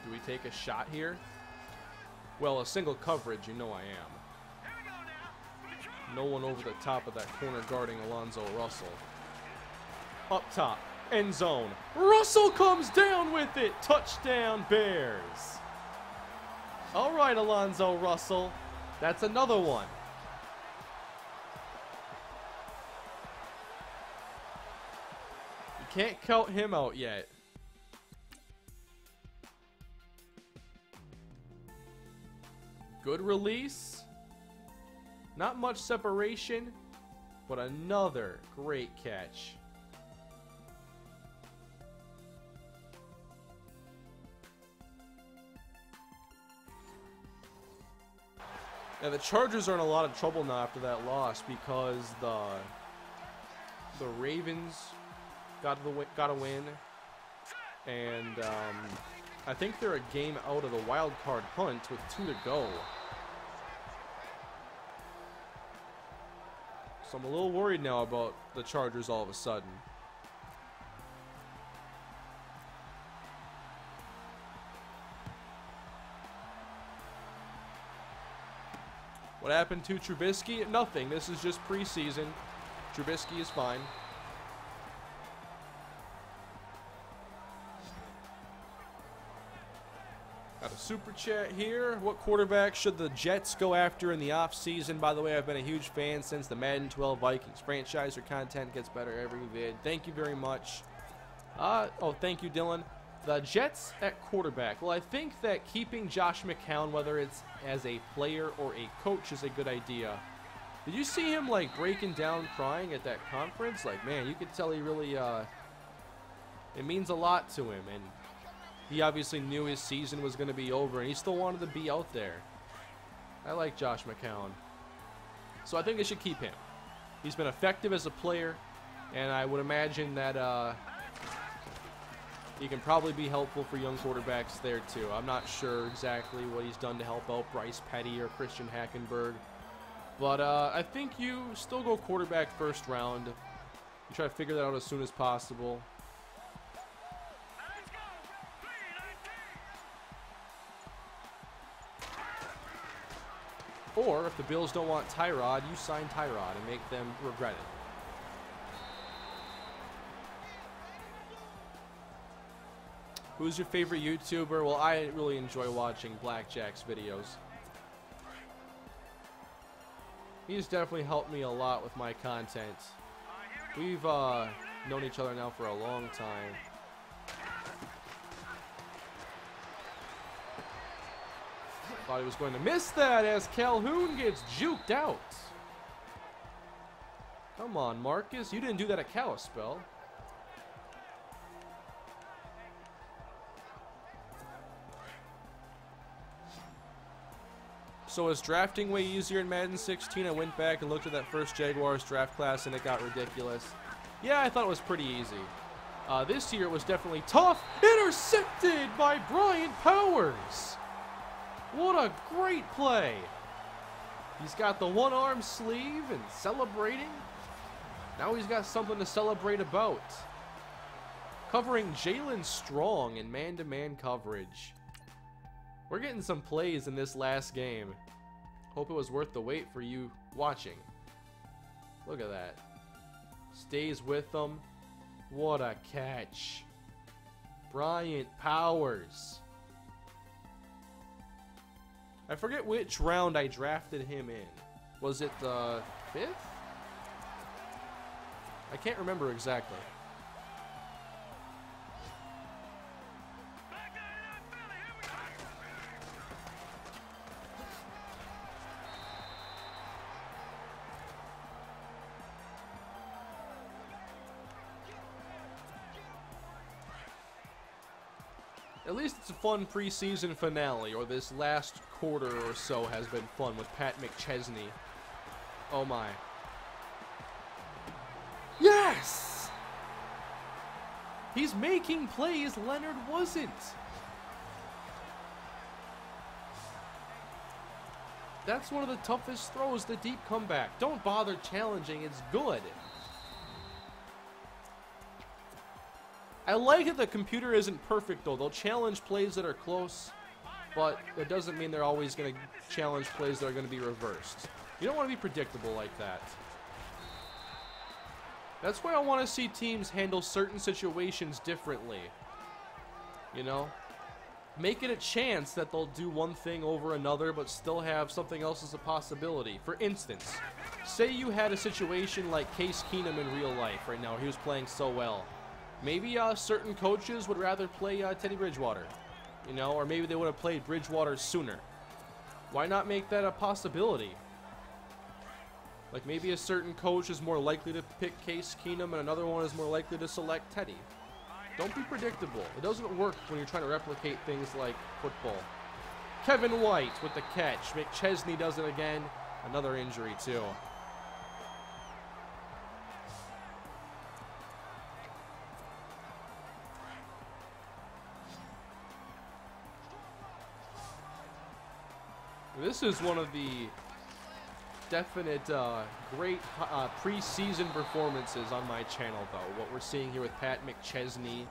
Do we take a shot here? Well, a single coverage, you know I am. No one over the top of that corner guarding Alonzo Russell. Up top, end zone. Russell comes down with it. Touchdown, Bears. All right, Alonzo Russell. That's another one. You can't count him out yet. Good release. Not much separation, but another great catch. Now the Chargers are in a lot of trouble now after that loss because the Ravens got a win, and I think they're a game out of the wild card hunt with 2 to go. So I'm a little worried now about the Chargers all of a sudden. What happened to Trubisky? Nothing. This is just preseason. Trubisky is fine. Got a super chat here. What quarterback should the Jets go after in the offseason? By the way, I've been a huge fan since the Madden 12 Vikings franchise. Your content gets better every vid. Thank you very much. Oh, thank you, Dylan. The Jets at quarterback. Well, I think that keeping Josh McCown, whether it's as a player or a coach, is a good idea. Did you see him, like, breaking down crying at that conference? Like, man, you could tell he really, it means a lot to him. And he obviously knew his season was going to be over, and he still wanted to be out there. I like Josh McCown. So I think they should keep him. He's been effective as a player, and I would imagine that he can probably be helpful for young quarterbacks there too. I'm not sure exactly what he's done to help out Bryce Petty or Christian Hackenberg. But I think you still go quarterback first round. You try to figure that out as soon as possible. Or, if the Bills don't want Tyrod, you sign Tyrod and make them regret it. Who's your favorite YouTuber? Well, I really enjoy watching Blackjack's videos. He's definitely helped me a lot with my content. We've known each other now for a long time. Thought he was going to miss that as Calhoun gets juked out. Come on, Marcus. You didn't do that at Kalispell. So is drafting way easier in Madden 16? I went back and looked at that first Jaguars draft class and it got ridiculous. Yeah, I thought it was pretty easy. This year it was definitely tough. Intercepted by Bryant Powers. What a great play. He's got the one-arm sleeve and celebrating. Now he's got something to celebrate about. Covering Jalen Strong in man-to-man coverage. We're getting some plays in this last game. Hope it was worth the wait for you watching. Look at that. Stays with them. What a catch. Bryant Powers. I forget which round I drafted him in. Was it the 5th? I can't remember exactly. At least it's a fun preseason finale, or this last quarter or so has been fun with Pat McChesney. Oh my. Yes! He's making plays Leonard wasn't. That's one of the toughest throws, the deep comeback. Don't bother challenging, it's good. I like that the computer isn't perfect, though. They'll challenge plays that are close, but it doesn't mean they're always going to challenge plays that are going to be reversed. You don't want to be predictable like that. That's why I want to see teams handle certain situations differently. You know? Make it a chance that they'll do one thing over another, but still have something else as a possibility. For instance, say you had a situation like Case Keenum in real life right now. He was playing so well. Maybe certain coaches would rather play Teddy Bridgewater, you know, or maybe they would have played Bridgewater sooner. Why not make that a possibility? Like maybe a certain coach is more likely to pick Case Keenum and another one is more likely to select Teddy. Don't be predictable. It doesn't work when you're trying to replicate things like football. Kevin White with the catch. McChesney does it again. Another injury too. This is one of the definite great preseason performances on my channel, though. What we're seeing here with Pat McChesney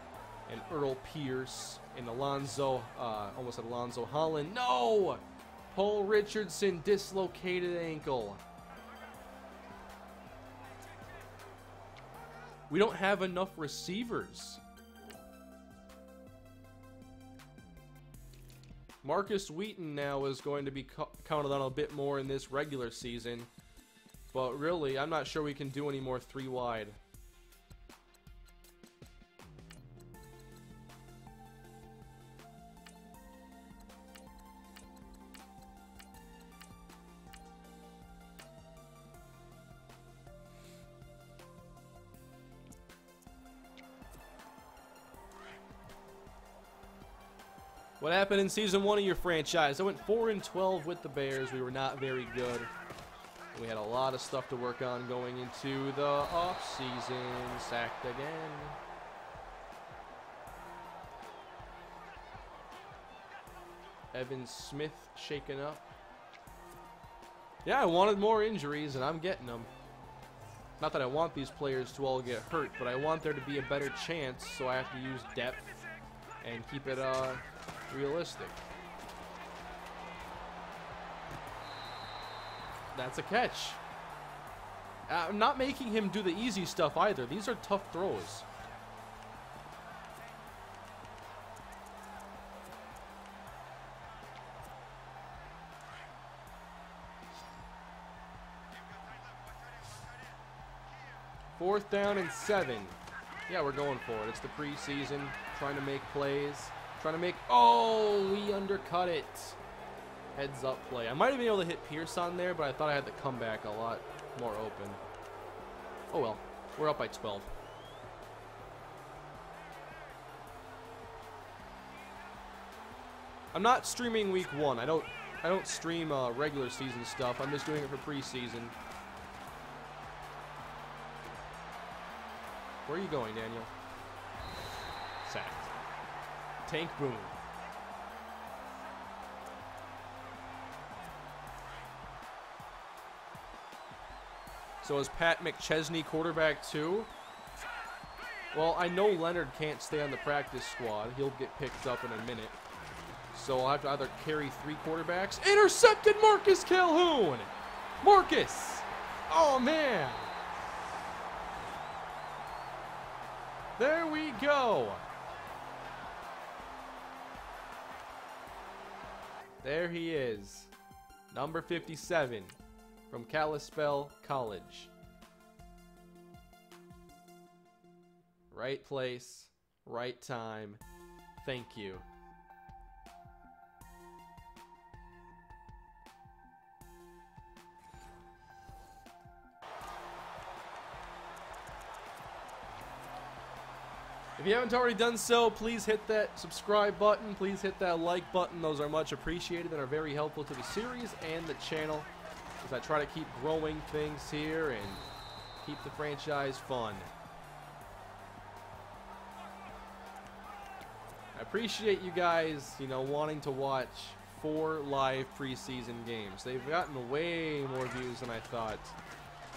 and Earl Pierce and Alonzo, almost Alonzo Holland. No! Paul Richardson, dislocated ankle. We don't have enough receivers. Marcus Wheaton now is going to be counted on a bit more in this regular season. But really, I'm not sure we can do any more 3 wide. What happened in Season 1 of your franchise? I went 4-12 with the Bears. We were not very good. We had a lot of stuff to work on going into the off-season. Sacked again. Evan Smith shaken up. Yeah, I wanted more injuries, and I'm getting them. Not that I want these players to all get hurt, but I want there to be a better chance, so I have to use depth and keep it realistic. That's a catch. I'm not making him do the easy stuff either. These are tough throws. Fourth down and 7. Yeah, we're going for it. It's the preseason. Trying to make plays. Trying to make... Oh, we undercut it. Heads up play. I might have been able to hit Pierce on there, but I thought I had the comeback a lot more open. Oh well. We're up by 12. I'm not streaming week 1. I don't stream regular season stuff. I'm just doing it for preseason. Where are you going, Daniel? Sacked. Tank Boom. So is Pat McChesney quarterback too? Well, I know Leonard can't stay on the practice squad. He'll get picked up in a minute. So I'll have to either carry 3 quarterbacks. Intercepted Marcus Calhoun! Marcus! Oh, man! There we go! There he is. Number 57 from Kalispell College. Right place, right time. Thank you. If you haven't already done so, please hit that subscribe button. Please hit that like button. Those are much appreciated and are very helpful to the series and the channel as I try to keep growing things here and keep the franchise fun. I appreciate you guys, wanting to watch 4 live preseason games. They've gotten way more views than I thought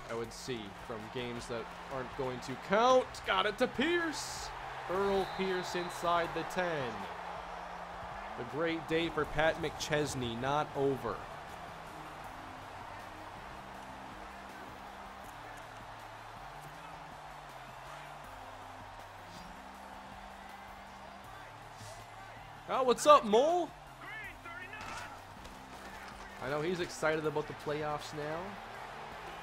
I would see from games that aren't going to count. Got it to Pierce. Earl Pierce inside the 10. A great day for Pat McChesney, not over. Oh, what's up, Mole? I know he's excited about the playoffs now.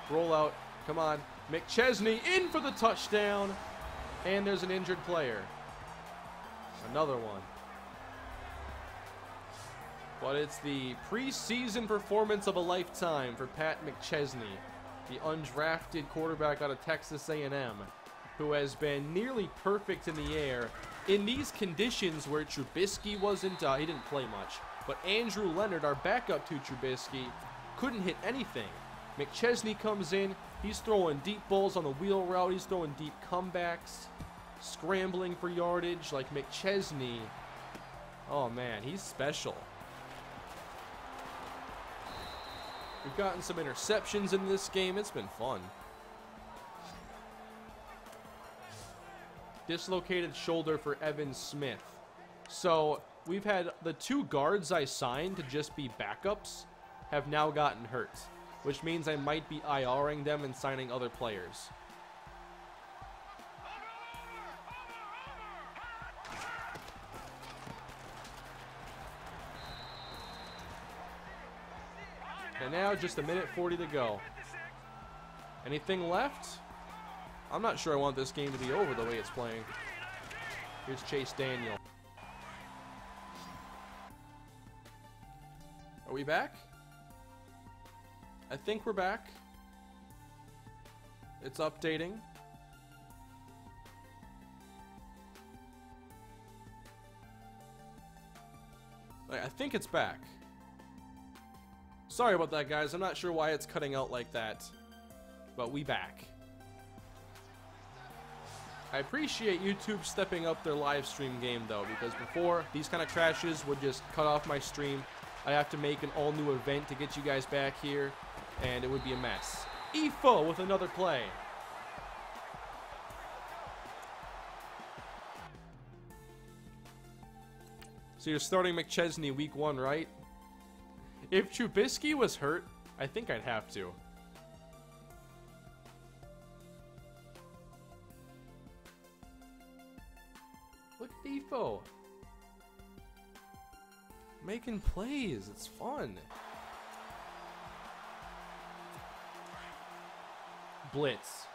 Roll out. Come on. McChesney in for the touchdown. And there's an injured player. Another one. But it's the preseason performance of a lifetime for Pat McChesney, the undrafted quarterback out of Texas A&M, who has been nearly perfect in the air in these conditions where Trubisky wasn't, he didn't play much, but Andrew Leonard, our backup to Trubisky, couldn't hit anything. McChesney comes in, he's throwing deep balls on the wheel route, he's throwing deep comebacks, scrambling for yardage like McChesney. Oh man, he's special. We've gotten some interceptions in this game, it's been fun. Dislocated shoulder for Evan Smith. So we've had the 2 guards I signed to just be backups have now gotten hurt, which means I might be IRing them and signing other players. And now just 1:40 to go. Anything left? I'm not sure I want this game to be over the way it's playing. Here's Chase Daniel. Are we back? I think we're back. It's updating. I think it's back. Sorry about that, guys. I'm not sure why it's cutting out like that. But we back. I appreciate YouTube stepping up their live stream game, though, because before, these kind of crashes would just cut off my stream. I'd have to make an all-new event to get you guys back here, and it would be a mess. Ifo with another play. So you're starting McChesney week 1, right? If Trubisky was hurt, I think I'd have to. Look at Ifo. Making plays. It's fun. Blitz.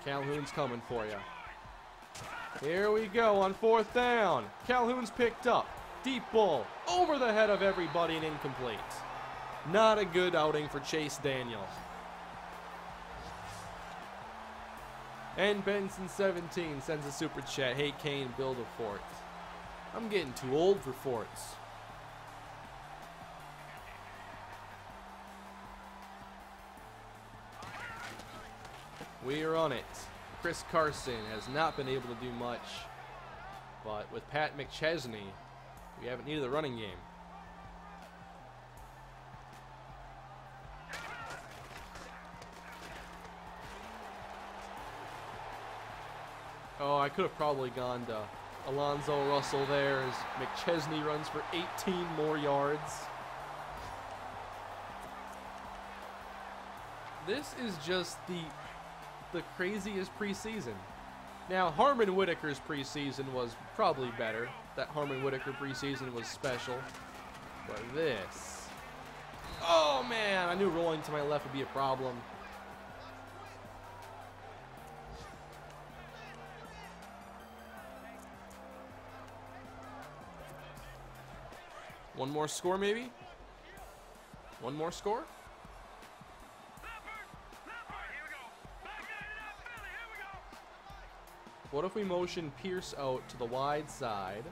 Calhoun's coming for you. Here we go on 4th down. Calhoun's picked up. Deep ball. Over the head of everybody and incomplete. Not a good outing for Chase Daniel. And Benson17 sends a super chat. Hey, Kane, build a fort. I'm getting too old for forts. We are on it. Chris Carson has not been able to do much. But with Pat McChesney, we haven't needed the running game. Oh, I could have probably gone to Alonzo Russell there as McChesney runs for 18 more yards. This is just the craziest preseason. Now, Harmon Whitaker's preseason was probably better. That Harmon Whitaker preseason was special. But this... Oh, man! I knew rolling to my left would be a problem. One more score, maybe? One more score? What if we motion Pierce out to the wide side?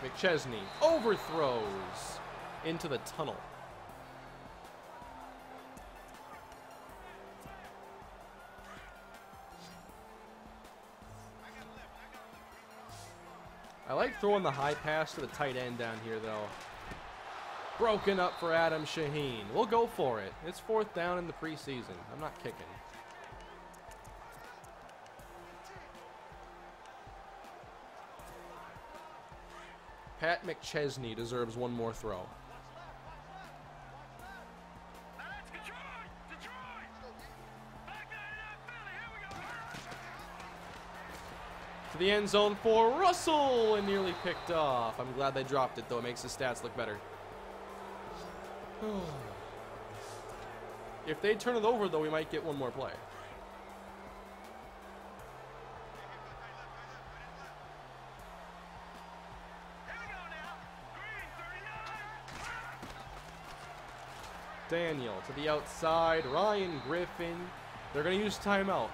McChesney overthrows into the tunnel. I like throwing the high pass to the tight end down here, though. Broken up for Adam Shaheen. We'll go for it. It's 4th down in the preseason. I'm not kicking. Pat McChesney deserves one more throw. To the end zone for Russell, and nearly picked off. I'm glad they dropped it, though. It makes the stats look better. If they turn it over, though, we might get one more play. Daniel to the outside. Ryan Griffin. They're going to use timeout.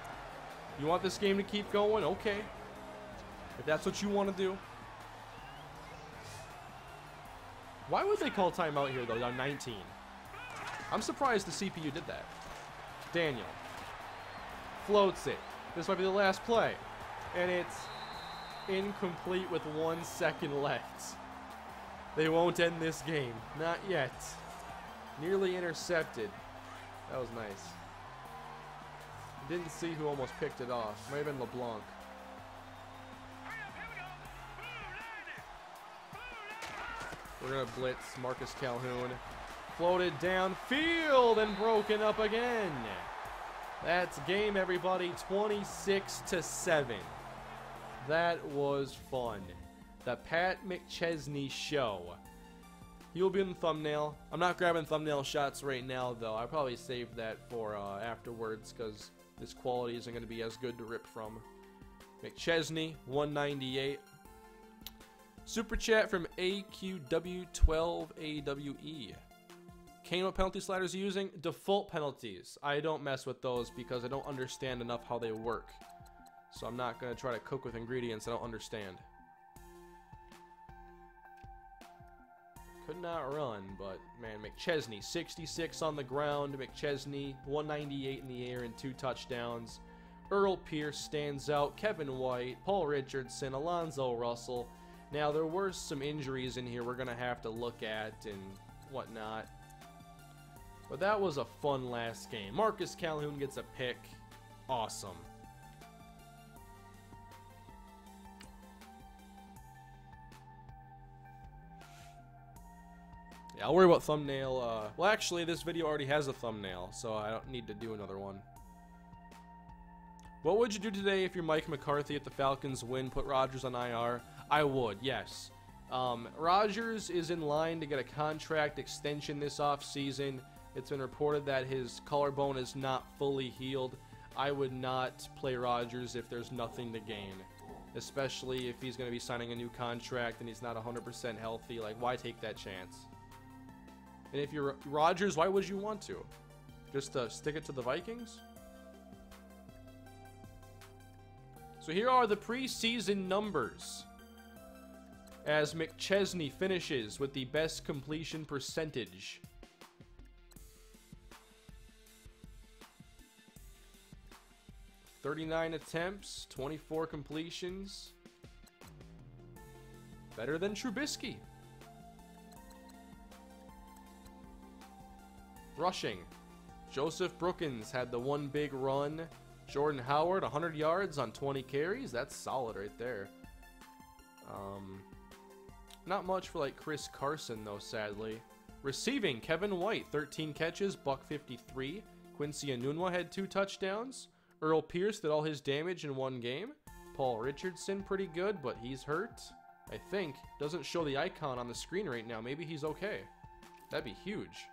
You want this game to keep going? Okay. If that's what you want to do. Why would they call timeout here, though, down 19? I'm surprised the CPU did that. Daniel floats it. This might be the last play. And it's incomplete with 1 second left. They won't end this game. Not yet. Nearly intercepted. That was nice. Didn't see who almost picked it off. Might have been LeBlanc. We're going to blitz Marcus Calhoun. Floated downfield and broken up again. That's game, everybody. 26-7. That was fun. The Pat McChesney Show. He'll be in the thumbnail. I'm not grabbing thumbnail shots right now, though. I'll probably save that for afterwards because this quality isn't going to be as good to rip from. McChesney, 198. Super chat from AQW12AWE. Kane, what penalty sliders are you using? Default penalties. I don't mess with those because I don't understand enough how they work. So I'm not going to try to cook with ingredients I don't understand. Could not run, but man, McChesney, 66 on the ground. McChesney, 198 in the air and 2 touchdowns. Earl Pierce stands out. Kevin White, Paul Richardson, Alonzo Russell. Now, there were some injuries in here we're going to have to look at and whatnot. But that was a fun last game. Marcus Calhoun gets a pick. Awesome. Yeah, I'll worry about thumbnail. Well, actually, this video already has a thumbnail, so I don't need to do another one. What would you do today if you're Mike McCarthy if the Falcons win? Put Rodgers on IR? I would, yes. Rodgers is in line to get a contract extension this offseason. It's been reported that his collarbone is not fully healed. I would not play Rodgers if there's nothing to gain, especially if he's going to be signing a new contract and he's not 100% healthy. Like, why take that chance? And if you're Rodgers, why would you want to? Just to stick it to the Vikings? So here are the preseason numbers. As McChesney finishes with the best completion percentage. "39 attempts, 24 completions. Better than Trubisky. Rushing, Joseph Brookins had the one big run. Jordan Howard, 100 yards on 20 carries. That's solid right there. Not much for like Chris Carson though, sadly. Receiving, Kevin White, 13 catches, $153. Quincy Enunwa had 2 touchdowns. Earl Pierce did all his damage in one game. Paul Richardson, pretty good, but he's hurt, I think. Doesn't show the icon on the screen right now. Maybe he's okay. That'd be huge.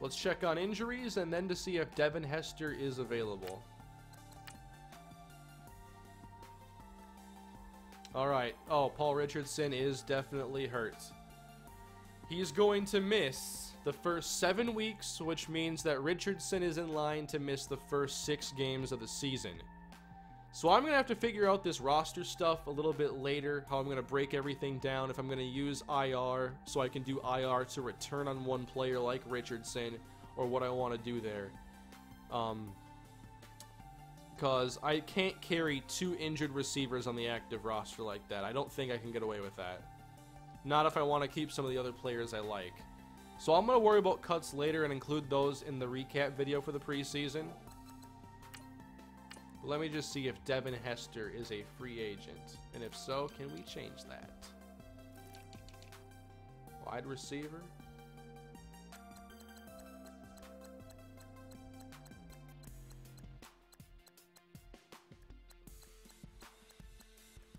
Let's check on injuries and then to see if Devin Hester is available. Alright. Oh, Paul Richardson is definitely hurt. He's going to miss the first 7 weeks, which means that Richardson is in line to miss the first 6 games of the season. So I'm going to have to figure out this roster stuff a little bit later, how I'm going to break everything down, if I'm going to use IR so I can do IR to return on one player like Richardson, or what I want to do there. Because I can't carry 2 injured receivers on the active roster like that. I don't think I can get away with that. Not if I want to keep some of the other players I like. So I'm going to worry about cuts later and include those in the recap video for the preseason. Let me just see if Devin Hester is a free agent. And if so, can we change that? Wide receiver.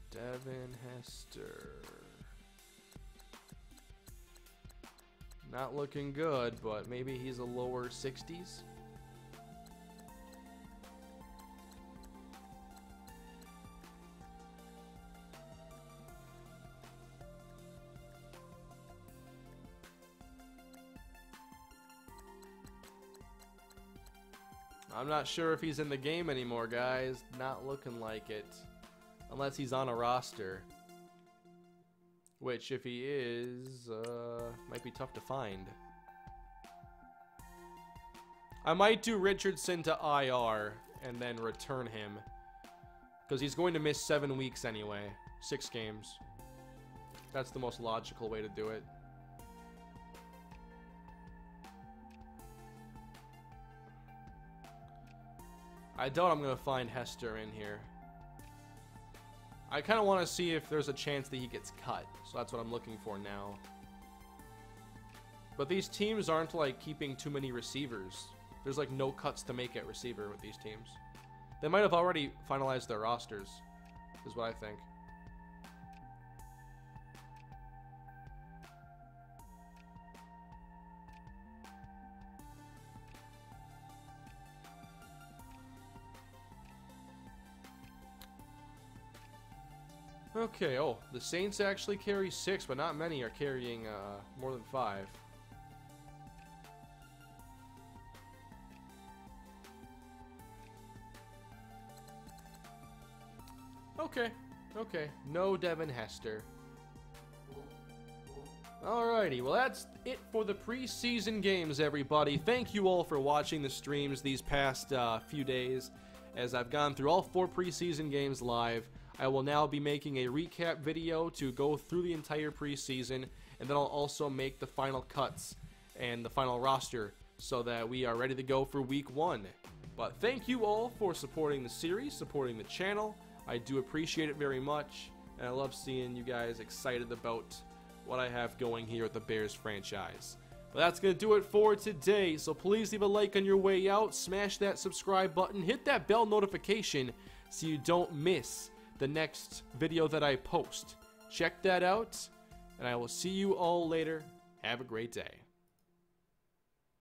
Devin Hester. Not looking good, but maybe he's a lower 60s. I'm not sure if he's in the game anymore, guys. Not looking like it. Unless he's on a roster. Which, if he is, might be tough to find. I might do Richardson to IR and then return him. Because he's going to miss 7 weeks anyway. 6 games. That's the most logical way to do it. I doubt I'm going to find Hester in here. I kind of want to see if there's a chance that he gets cut. So that's what I'm looking for now. But these teams aren't like keeping too many receivers. There's like no cuts to make at receiver with these teams. They might have already finalized their rosters, is what I think. Okay, oh, the Saints actually carry 6, but not many are carrying more than 5. Okay, no Devin Hester. Alrighty, well that's it for the preseason games, everybody. Thank you all for watching the streams these past few days, as I've gone through all 4 preseason games live. I will now be making a recap video to go through the entire preseason, and then I'll also make the final cuts and the final roster so that we are ready to go for week 1. But thank you all for supporting the series, supporting the channel. I do appreciate it very much, and I love seeing you guys excited about what I have going here at the Bears franchise. But that's going to do it for today, so please leave a like on your way out, smash that subscribe button, hit that bell notification so you don't miss the next video that I post. Check that out, and I will see you all later. Have a great day.